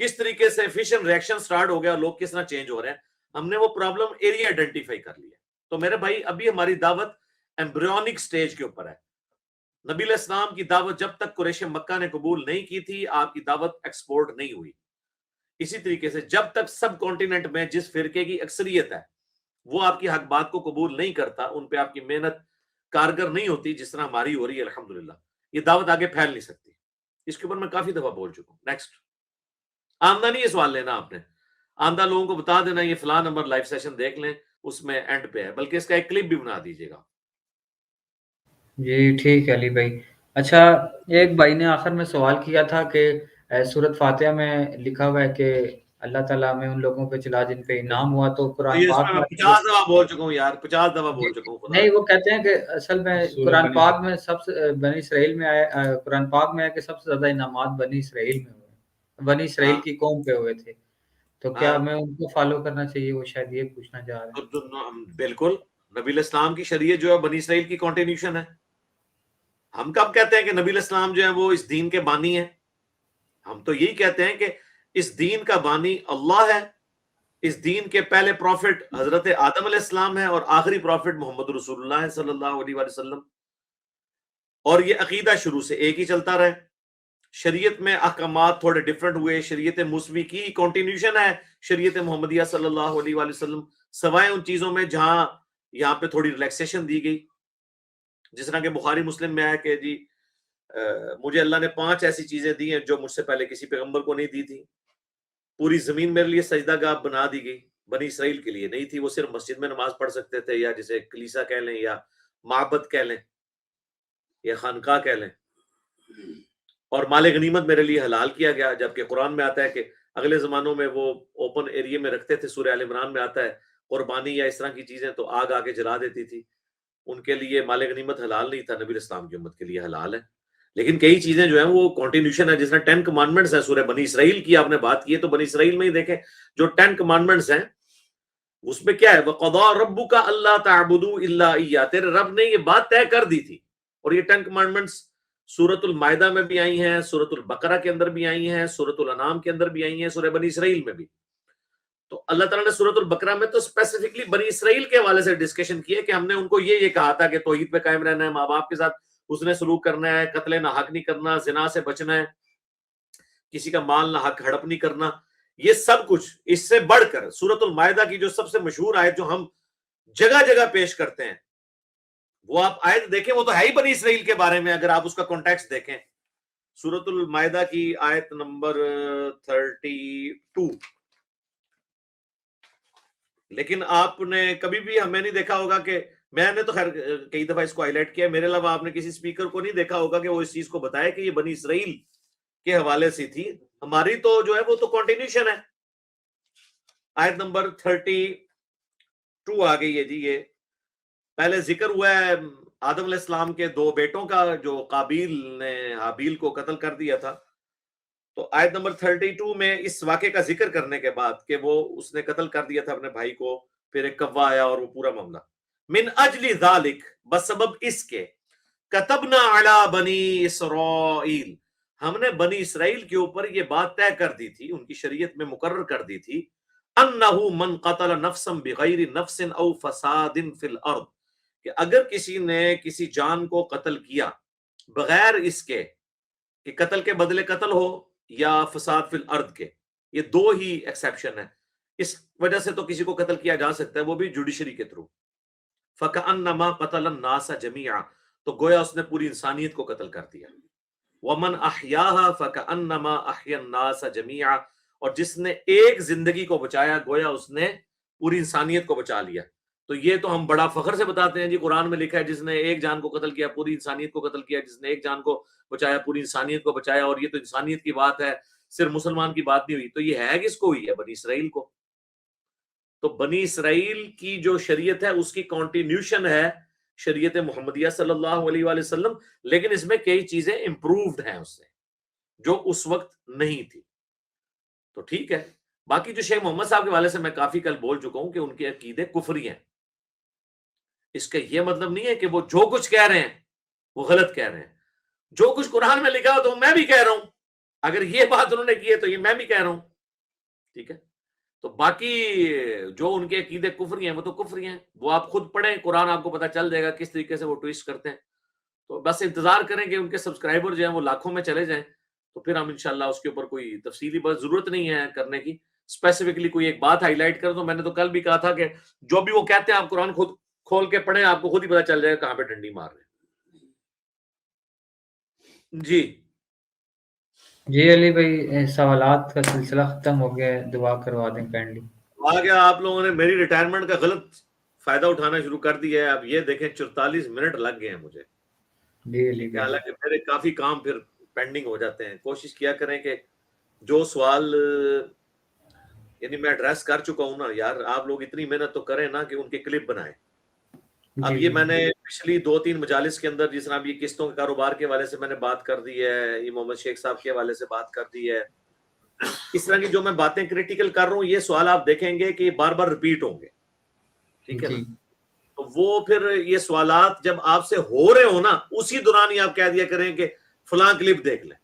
کس طریقے سے فیشن ریاکشن سٹارٹ ہو گیا، لوگ کس طرح چینج ہو رہے ہیں. ہم نے وہ پرابلم ایریا آئیڈینٹیفائی کر لیا. تو میرے بھائی ابھی ہماری دعوت ایمبریونک سٹیج کے اوپر ہے. نبی علیہ السلام کی دعوت جب تک قریش مکہ نے قبول نہیں کی تھی، آپ کی دعوت ایکسپورٹ نہیں ہوئی. اسی طریقے سے جب تک سب کانٹیننٹ میں جس فرقے کی اکثریت ہے وہ آپ کی حق بات کو قبول نہیں کرتا، ان پہ آپ کی محنت کارگر نہیں ہوتی جس طرح ہماری ہو رہی ہے الحمدللہ، یہ دعوت آگے پھیل نہیں سکتی. اس کے اوپر میں کافی دفعہ بول چکا ہوں. نیکسٹ آمدہ نہیں یہ سوال لینا، آپ نے آمدہ لوگوں کو بتا دینا یہ فلاں نمبر لائیو سیشن دیکھ لیں، اس میں اینڈ پہ ہے، بلکہ اس کا ایک کلپ بھی بنا دیجیے گا. جی ٹھیک ہے علی بھائی. اچھا ایک بھائی نے آخر میں سوال کیا تھا کہ سورۃ فاتحہ میں لکھا ہوا ہے کہ اللہ تعالیٰ میں ان لوگوں پہ چلا جن پہ انعام ہوا، تو قرآن اس پاک میں میں 50 دفعہ بول چکا ہوں یار، 50 دفعہ بول چکا ہوں. نہیں، وہ کہتے ہیں کہ اصل میں سورہ قرآن بنی پاک میں سب سے بنی اسرائیل میں آئے، قرآن پاک میں ہے کہ سب سے زیادہ انعامات بنی اسرائیل میں ہوئے، بنی اسرائیل کی قوم پہ ہوئے تھے. تو کیا میں ان کو فالو کرنا چاہیے؟ وہ شاید یہ پوچھنا چاہ رہے ہیں. بالکل، نبی علیہ السلام کی شریعت جو ہے بنی اسرائیل کی کنٹینیوشن ہے. ہم کب کہتے ہیں کہ نبی علیہ السلام جو ہے وہ اس دین کے بانی ہیں؟ ہم تو یہی کہتے ہیں کہ اس دین کا بانی اللہ ہے. اس دین کے پہلے پروفٹ حضرت آدم علیہ السلام ہے، اور آخری پروفٹ محمد رسول اللہ صلی اللہ علیہ وسلم. اور یہ عقیدہ شروع سے ایک ہی چلتا رہے. شریعت میں احکامات تھوڑے ڈیفرنٹ ہوئے. شریعت موسوی کی کنٹینیوشن ہے شریعت محمدیہ صلی اللہ علیہ وسلم، سوائے ان چیزوں میں جہاں یہاں پہ تھوڑی ریلیکسیشن دی گئی. جس طرح کہ بخاری مسلم میں ہے کہ جی مجھے اللہ نے 5 ایسی چیزیں دی ہیں جو مجھ سے پہلے کسی پیغمبر کو نہیں دی تھی. پوری زمین میرے لیے سجدہ گاہ بنا دی گئی، بنی اسرائیل کے لیے نہیں تھی. وہ صرف مسجد میں نماز پڑھ سکتے تھے، یا جسے کلیسا کہہ لیں، یا معبد کہہ لیں، یا خانقاہ کہہ لیں. اور مال غنیمت میرے لیے حلال کیا گیا، جبکہ قرآن میں آتا ہے کہ اگلے زمانوں میں وہ اوپن ایریے میں رکھتے تھے. سورہ آل عمران میں آتا ہے قربانی یا اس طرح کی چیزیں تو آگ آ کے جلا دیتی تھی. ان کے لیے مال غنیمت حلال نہیں تھا، نبی اسلام کی امت کے لیے حلال ہے. لیکن کئی چیزیں جو ہیں وہ کنٹینیوشن ہے. جس طرح 10 کمانڈمنٹس ہیں سورہ بنی اسرائیل کی آپ نے بات کی ہے، تو بنی اسرائیل میں ہی دیکھیں جو 10 کمانڈمنٹس ہیں اس میں کیا ہے؟ وَقَضَىٰ رَبُّكَ أَلَّا تَعْبُدُوا إِلَّا إِيَّاهُ، تیرے رب نے یہ بات طے کر دی تھی. اور یہ 10 کمانڈمنٹس سورۃ المائدہ میں بھی آئی ہیں، سورۃ البقرہ کے اندر بھی آئی ہیں، سورۃ الانعام کے اندر بھی آئی ہیں، سورہ بنی اسرائیل میں بھی. تو اللہ تعالیٰ نے سورۃ البقرہ میں تو اسپیسیفکلی بنی اسرائیل کے حوالے سے ڈسکشن کی ہے کہ ہم نے ان کو یہ کہا تھا کہ توحید پہ قائم رہنا ہے، ماں باپ کے ساتھ حسن سلوک کرنا ہے، قتل نہ حق نہیں کرنا، زنا سے بچنا ہے، کسی کا مال نہ حق ہڑپ نہیں کرنا. یہ سب کچھ اس سے بڑھ کر سورۃ المائدہ کی جو سب سے مشہور آیت جو ہم جگہ جگہ پیش کرتے ہیں، وہ آپ آیت دیکھیں، وہ تو ہے ہی بنی اسرائیل کے بارے میں. اگر آپ اس کا کانٹیکسٹ دیکھیں، سورۃ المائدہ کی آیت نمبر 32. لیکن آپ نے کبھی بھی ہمیں نہیں دیکھا ہوگا کہ میں نے تو خیر کئی دفعہ اس کو ہائی لائٹ کیا، میرے علاوہ آپ نے کسی اسپیکر کو نہیں دیکھا ہوگا کہ وہ اس چیز کو بتائے کہ یہ بنی اسرائیل کے حوالے سے تھی. ہماری تو جو ہے وہ تو کنٹینیوشن ہے. آیت نمبر 32 آ گئی ہے جی. یہ پہلے ذکر ہوا ہے آدم علیہ السلام کے 2 بیٹوں کا جو قابیل نے حابیل کو قتل کر دیا تھا. تو آیت نمبر 32 میں اس واقعے کا ذکر کرنے کے بعد کہ وہ اس نے قتل کر دیا تھا اپنے بھائی کو، پھر ایک کوا آیا اور وہ پورا معاملہ. من اجل ذالک، بسبب اس کے، کتبنا علی بنی اسرائیل، ہم نے بنی اسرائیل کے اوپر یہ بات طے کر دی تھی، ان کی شریعت میں مقرر کر دی تھی، انہ من قتل نفسا بغیر نفس او فساد فی الارض، کہ اگر کسی نے کسی جان کو قتل کیا بغیر اس کے کہ قتل کے بدلے قتل ہو یا فساد فی الارض کے، یہ دو ہی ایکسیپشن ہے، اس وجہ سے تو کسی کو قتل کیا جا سکتا ہے، وہ بھی جوڈیشری کے تھرو. فَكَأَنَّمَا قَتَلَ النَّاسَ جَمِيعًا، تو گویا اس نے پوری انسانیت کو قتل کر دیا. وَمَنْ أَحْيَاهَا فَكَأَنَّمَا أَحْيَا النَّاسَ جَمِيعًا، اور جس نے ایک زندگی کو بچایا گویا اس نے پوری انسانیت کو بچا لیا. تو یہ تو ہم بڑا فخر سے بتاتے ہیں جی، قرآن میں لکھا ہے جس نے ایک جان کو قتل کیا پوری انسانیت کو قتل کیا، جس نے ایک جان کو بچایا پوری انسانیت کو بچایا. اور یہ تو انسانیت کی بات ہے، صرف مسلمان کی بات نہیں ہوئی. تو یہ ہے کس کو ہوئی ہے؟ بنی اسرائیل کو. تو بنی اسرائیل کی جو شریعت ہے اس کی کنٹینیوشن ہے شریعت محمدیہ صلی اللہ علیہ وآلہ وسلم، لیکن اس میں کئی چیزیں امپرووڈ ہیں اس سے جو اس وقت نہیں تھی. تو ٹھیک ہے. باقی جو شیخ محمد صاحب کے والے سے میں کافی کل بول چکا ہوں کہ ان کے عقیدے کفری ہیں. اس کا یہ مطلب نہیں ہے کہ وہ جو کچھ کہہ رہے ہیں وہ غلط کہہ رہے ہیں. جو کچھ قرآن میں لکھا ہو تو میں بھی کہہ رہا ہوں، اگر یہ بات انہوں نے کی ہے تو یہ میں بھی کہہ رہا ہوں. ٹھیک ہے. تو باقی جو ان کے عقیدے کفری ہیں وہ تو کفری ہیں، وہ آپ خود پڑھیں قرآن، آپ کو پتہ چل جائے گا کس طریقے سے وہ ٹویسٹ کرتے ہیں. تو بس انتظار کریں کہ ان کے سبسکرائبر جو ہیں وہ لاکھوں میں چلے جائیں، تو پھر ہم انشاءاللہ اس کے اوپر کوئی تفصیلی بات ضرورت نہیں ہے کرنے کی. اسپیسیفکلی کوئی ایک بات ہائی لائٹ کر دو. میں نے تو کل بھی کہا تھا کہ جو بھی وہ کہتے ہیں آپ قرآن خود کھول کے پڑھیں، آپ کو خود ہی پتہ چل جائے گا کہاں پہ ڈنڈی مار رہے ہیں. جی جی علی بھائی، سوالات کا سلسلہ ختم ہو گیا ہے، دعا کروا دیں کائنڈلی. آ گیا. آپ لوگوں نے میری ریٹائرمنٹ کا غلط فائدہ اٹھانا شروع کر دیا ہے. اب یہ دیکھیں 44 منٹ لگ گئے ہیں مجھے. جی علی بھائی، حالانکہ میرے کافی کام پھر پینڈنگ ہو جاتے ہیں. کوشش کیا کریں کہ جو سوال یعنی میں ایڈریس کر چکا ہوں نا یار، آپ لوگ اتنی محنت تو کریں نا کہ ان کے کلپ بنائیں. اب یہ میں نے پچھلی 2-3 مجالس کے اندر جس طرح یہ قسطوں کے کاروبار کے حوالے سے میں نے بات کر دی ہے، یہ محمد شیخ صاحب کے حوالے سے بات کر دی ہے، اس طرح کی جو میں باتیں کریٹیکل کر رہا ہوں، یہ سوال آپ دیکھیں گے کہ یہ بار بار ریپیٹ ہوں گے. ٹھیک ہے نا. تو وہ پھر یہ سوالات جب آپ سے ہو رہے ہو نا، اسی دوران ہی آپ کہہ دیا کریں کہ فلاں کلپ دیکھ لیں،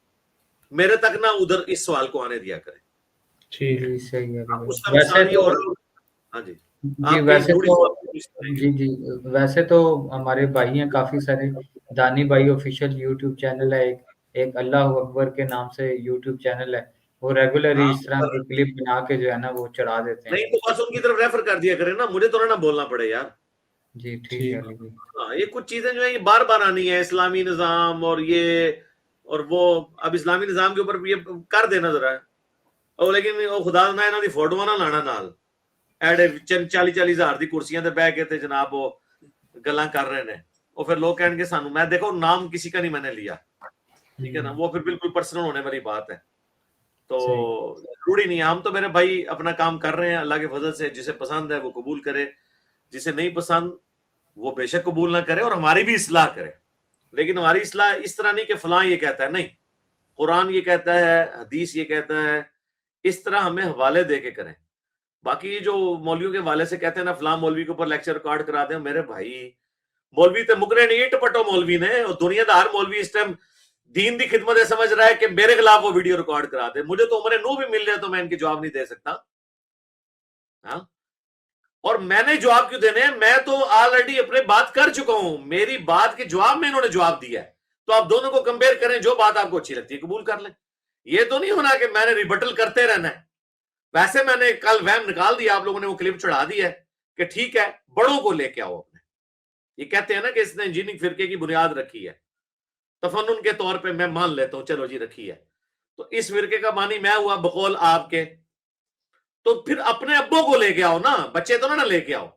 میرے تک نہ ادھر اس سوال کو آنے دیا کریں. جی صحیح ہے. اس کا مثال یہ ہو رہا ہے. ہاں جی جی ویسے تو ہمارے بھائی ہیں کافی سارے. دانی بھائی آفیشیل یوٹیوب چینل ہے، ایک اللہ اکبر کے نام سے یوٹیوب چینل ہے، وہ ریگولر اس طرح کے کلپ بنا کے جو ہے نا وہ چڑھا دیتے ہیں. نہیں تو بس ان کی طرف ریفر کر دیا کریں نا، مجھے تو نہ بولنا پڑے یار. جی ٹھیک ہے. ہاں یہ کچھ چیزیں جو ہیں یہ بار بار آنی ہے، اسلامی نظام اور یہ اور وہ. اب اسلامی نظام کے اوپر یہ کر دینا ذرا، اور لیکن خدا نہ انہاں دی فوٹو نہ لانا نال ایڈے 40 ہزار دی کرسیاں تے بیٹھ کے تے جناب وہ گلاں کر رہے ہیں. اور پھر لوگ کہیں گے سانو، میں دیکھو نام کسی کا نہیں میں نے لیا، ٹھیک ہے نا، وہ پھر بالکل پرسنل ہونے والی بات ہے. تو ضروری نہیں ہے. ہم تو میرے بھائی اپنا کام کر رہے ہیں اللہ کے فضل سے. جسے پسند ہے وہ قبول کرے، جسے نہیں پسند وہ بے شک قبول نہ کرے اور ہماری بھی اصلاح کرے. لیکن ہماری اصلاح اس طرح نہیں کہ فلاں یہ کہتا ہے، نہیں، قرآن یہ کہتا ہے، حدیث یہ کہتا ہے، اس طرح ہمیں حوالے دے کے کریں. باقی جو مولویوں کے حوالے سے کہتے ہیں نا فلاں مولوی کے اوپر لیکچر ریکارڈ کرا دیں، میرے بھائی مولوی تے مکرے نہیں، ٹپٹو مولوی نے. اور دنیا دا ہر مولوی اس ٹائم دین دی خدمت سمجھ رہا ہے کہ میرے خلاف وہ ویڈیو ریکارڈ کرا دے. مجھے تو عمر نو بھی مل جائے تو میں ان کے جواب نہیں دے سکتا. ہاں، اور میں نے جواب کیوں دینے ہیں؟ میں تو آلریڈی اپنے بات کر چکا ہوں، میری بات کے جواب میں انہوں نے جواب دیا ہے. تو آپ دونوں کو کمپیئر کریں، جو بات آپ کو اچھی لگتی ہے قبول کر لیں. یہ تو نہیں ہونا کہ میں نے ریبٹل کرتے رہنا ہے. ویسے میں نے کل وہم نکال دیا، آپ لوگوں نے وہ کلپ چڑھا دی ہے کہ ٹھیک ہے بڑوں کو لے کے آؤ اپنے. یہ کہتے ہیں نا کہ اس نے انجینئرنگ فرقے کی بنیاد رکھی ہے، تفنن کے طور پہ میں مان لیتا ہوں، چلو جی رکھی ہے. تو اس فرقے کا معنی میں ہوا بقول آپ کے. تو پھر اپنے ابوں کو لے کے آؤ نا، بچے تو نہ لے کے آؤ،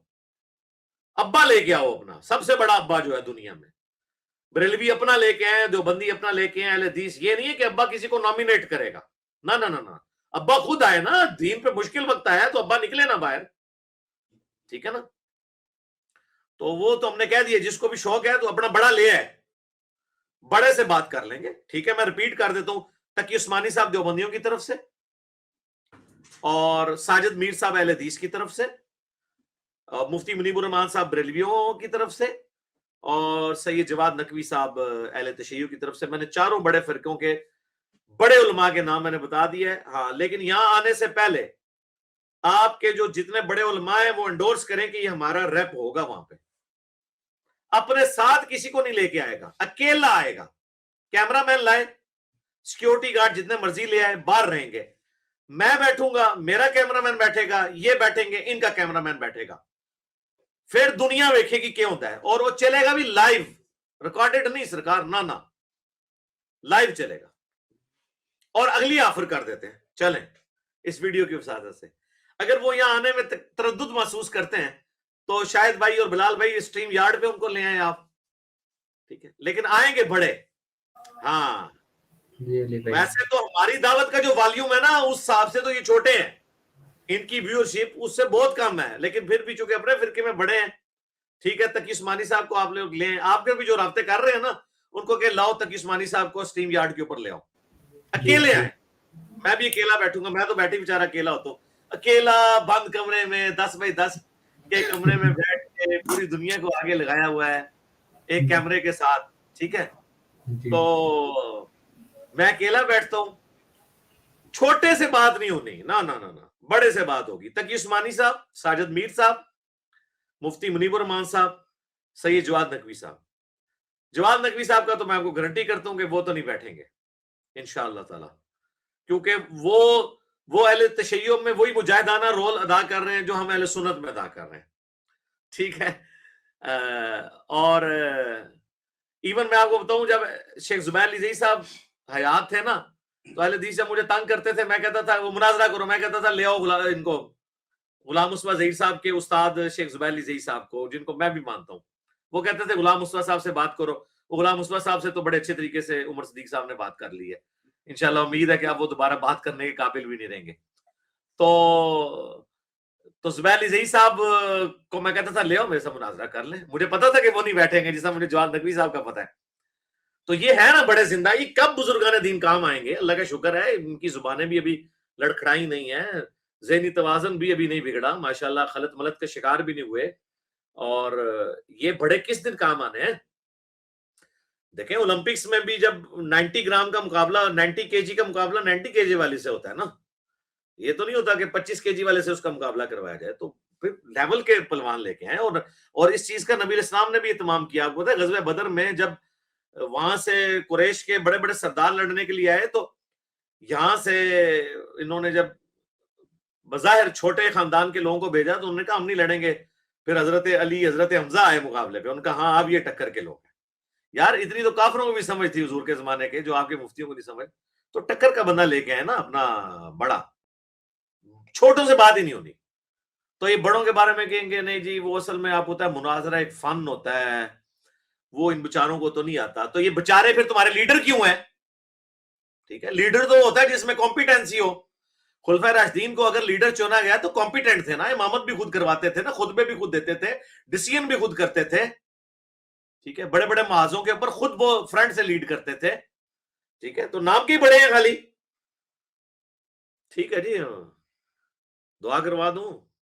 ابا لے کے آؤ اپنا، سب سے بڑا ابا جو ہے دنیا میں. بریلوی اپنا لے کے آئے، دیوبندی اپنا لے کے آئے، اہل حدیث. یہ نہیں ہے کہ ابا کسی کو نامینیٹ کرے گا، نہ نہ نہ، ابا خود آئے نا. دین پہ مشکل وقت آیا تو ابا نکلے نا باہر. ٹھیک ہے نا. تو وہ تو ہم نے کہہ دیا جس کو بھی شوق ہے تو اپنا بڑا لے آئے، بڑے سے بات کر لیں گے. ٹھیک ہے، میں ریپیٹ کر دیتا ہوں. تقی عثمانی صاحب دیوبندیوں کی طرف سے، اور ساجد میر صاحب اہل حدیث کی طرف سے، مفتی منیب الرحمان صاحب بریلویوں کی طرف سے، اور سید جواد نقوی صاحب اہل تشیع کی طرف سے. میں نے چاروں بڑے فرقوں کے بڑے علماء کے نام میں نے بتا دیے. ہاں، لیکن یہاں آنے سے پہلے آپ کے جو جتنے بڑے علماء ہیں وہ انڈورس کریں کہ یہ ہمارا ریپ ہوگا وہاں پہ. اپنے ساتھ کسی کو نہیں لے کے آئے گا, اکیلا آئے گا. کیمرہ مین لائے, سیکیورٹی گارڈ جتنے مرضی لے آئے, باہر رہیں گے. میں بیٹھوں گا, میرا کیمرہ مین بیٹھے گا, یہ بیٹھیں گے, ان کا کیمرہ مین بیٹھے گا. پھر دنیا دیکھے گی کیا ہوتا ہے, اور وہ چلے گا بھی لائیو, ریکارڈڈ نہیں سرکار, نہ لائیو چلے گا. اور اگلی آفر کر دیتے ہیں, چلیں اس ویڈیو کی وساطت سے اگر وہ یہاں آنے میں تردد محسوس کرتے ہیں تو شاہد بھائی اور بلال بھائی اسٹریم یارڈ پہ ان کو لے آئیں آپ, ٹھیک ہے, لیکن آئیں گے بڑے. ہاں ویسے تو ہماری دعوت کا جو والیوم ہے نا اس حساب سے تو یہ چھوٹے ہیں, ان کی ویورشپ اس سے بہت کم ہے, لیکن پھر بھی چونکہ اپنے فرقے میں بڑے ہیں, ٹھیک ہے. تقی عثمانی صاحب کو آپ لوگ لیں, آپ کے بھی جو رابطے کر رہے ہیں نا ان کو کہ لاؤ تقی عثمانی صاحب کو اسٹریم یارڈ کے اوپر لے آؤ, اکیلے آئیں. میں بھی اکیلا بیٹھوں گا, میں تو بیٹھی بیچارہ اکیلا ہوتا ہوں, اکیلا بند کمرے میں 10x10 کے کمرے میں بیٹھ کے پوری دنیا کو آگے لگایا ہوا ہے ایک کیمرے کے ساتھ, ٹھیک ہے. تو میں اکیلا بیٹھتا ہوں, چھوٹے سے بات نہیں ہونی, نہ بڑے سے بات ہوگی. تقی عثمانی صاحب, ساجد میر صاحب, مفتی منیب الرحمان صاحب, سید جواد نقوی صاحب. جواد نقوی صاحب کا تو میں آپ کو گارنٹی کرتا ہوں کہ وہ تو نہیں بیٹھیں گے انشاءاللہ تعالی, کیونکہ وہ اہل تشیع میں وہی مجاہدانہ رول ادا کر رہے ہیں جو ہم اہل سنت میں ادا کر رہے ہیں, ٹھیک ہے. اور ایون میں آپ کو بتاؤں, جب شیخ زبیر علی زئی صاحب حیات تھے نا تو اہل حدیث جب مجھے تنگ کرتے تھے, میں کہتا تھا وہ مناظرہ کرو, میں کہتا تھا لے آؤ ان کو, غلام مصطفیٰ ظہیر صاحب کے استاد شیخ زبیر علی زئی صاحب کو, جن کو میں بھی مانتا ہوں. وہ کہتے تھے غلام مصطفیٰ صاحب سے بات کرو. وہ غلام مصطفیٰ صاحب سے تو بڑے اچھے طریقے سے عمر صدیق صاحب نے بات کر لی ہے, انشاءاللہ امید ہے کہ اب وہ دوبارہ بات کرنے کے قابل بھی نہیں رہیں گے. تو زبیر علی زئی صاحب کو میں کہتا تھا لے آؤ میرے سے مناظرہ کر لیں. مجھے پتا تھا کہ وہ نہیں بیٹھیں گے, جیسا مجھے جواد نقوی صاحب کا پتا ہے. تو یہ ہے نا بڑے زندہ, یہ کب بزرگان دین کام آئیں گے. اللہ کا شکر ہے ان کی زبانیں بھی ابھی لڑکھڑائی نہیں ہیں, ذہنی توازن بھی ابھی نہیں بگڑا, ماشاءاللہ خلط ملط کے شکار بھی نہیں ہوئے, اور یہ بڑے کس دن کام آنے ہیں. دیکھیں اولمپکس میں بھی جب 90 گرام کا مقابلہ 90 kg کا مقابلہ 90 kg والے سے ہوتا ہے نا, یہ تو نہیں ہوتا کہ 25 kg والے سے اس کا مقابلہ کروایا جائے. تو پھر لیول کے پلوان لے کے ہیں, اور اس چیز کا نبی علیہ السلام نے بھی اہتمام کیا. آپ کو پتہ ہے غزوہ بدر میں جب وہاں سے قریش کے بڑے بڑے سردار لڑنے کے لیے آئے تو یہاں سے انہوں نے جب بظاہر چھوٹے خاندان کے لوگوں کو بھیجا تو انہوں نے کہا ہم نہیں لڑیں گے. پھر حضرت علی حضرت حمزہ آئے مقابلے پہ, ان کا ہاں آپ یہ ٹکر کے لوگ ہیں. یار اتنی تو کافروں کو بھی سمجھ تھی حضور کے زمانے کے, جو آپ کے مفتیوں کو نہیں سمجھ. تو ٹکر کا بندہ لے کے آئے نا اپنا بڑا, چھوٹوں سے بات ہی نہیں ہونی. تو یہ بڑوں کے بارے میں کہیں گے نہیں جی وہ اصل میں آپ ہوتا ہے مناظرہ ایک فن ہوتا ہے, وہ ان بچاروں کو تو نہیں آتا. تو یہ بچارے پھر تمہارے لیڈر کیوں ہیں؟ ٹھیک ہے, لیڈر تو ہوتا ہے جس میں کمپیٹنسی ہو. خلفائے راشدین کو اگر لیڈر چنا گیا تو کمپیٹنٹ تھے نا, امامت بھی خود کرواتے تھے نا, خطبے بھی خود دیتے تھے, ڈیسیژن بھی خود کرتے تھے, ٹھیک ہے, بڑے بڑے محاذوں کے اوپر خود وہ فرنٹ سے لیڈ کرتے تھے, ٹھیک ہے. تو نام کے بڑے ہیں خالی, ٹھیک ہے جی. دعا کروا دوں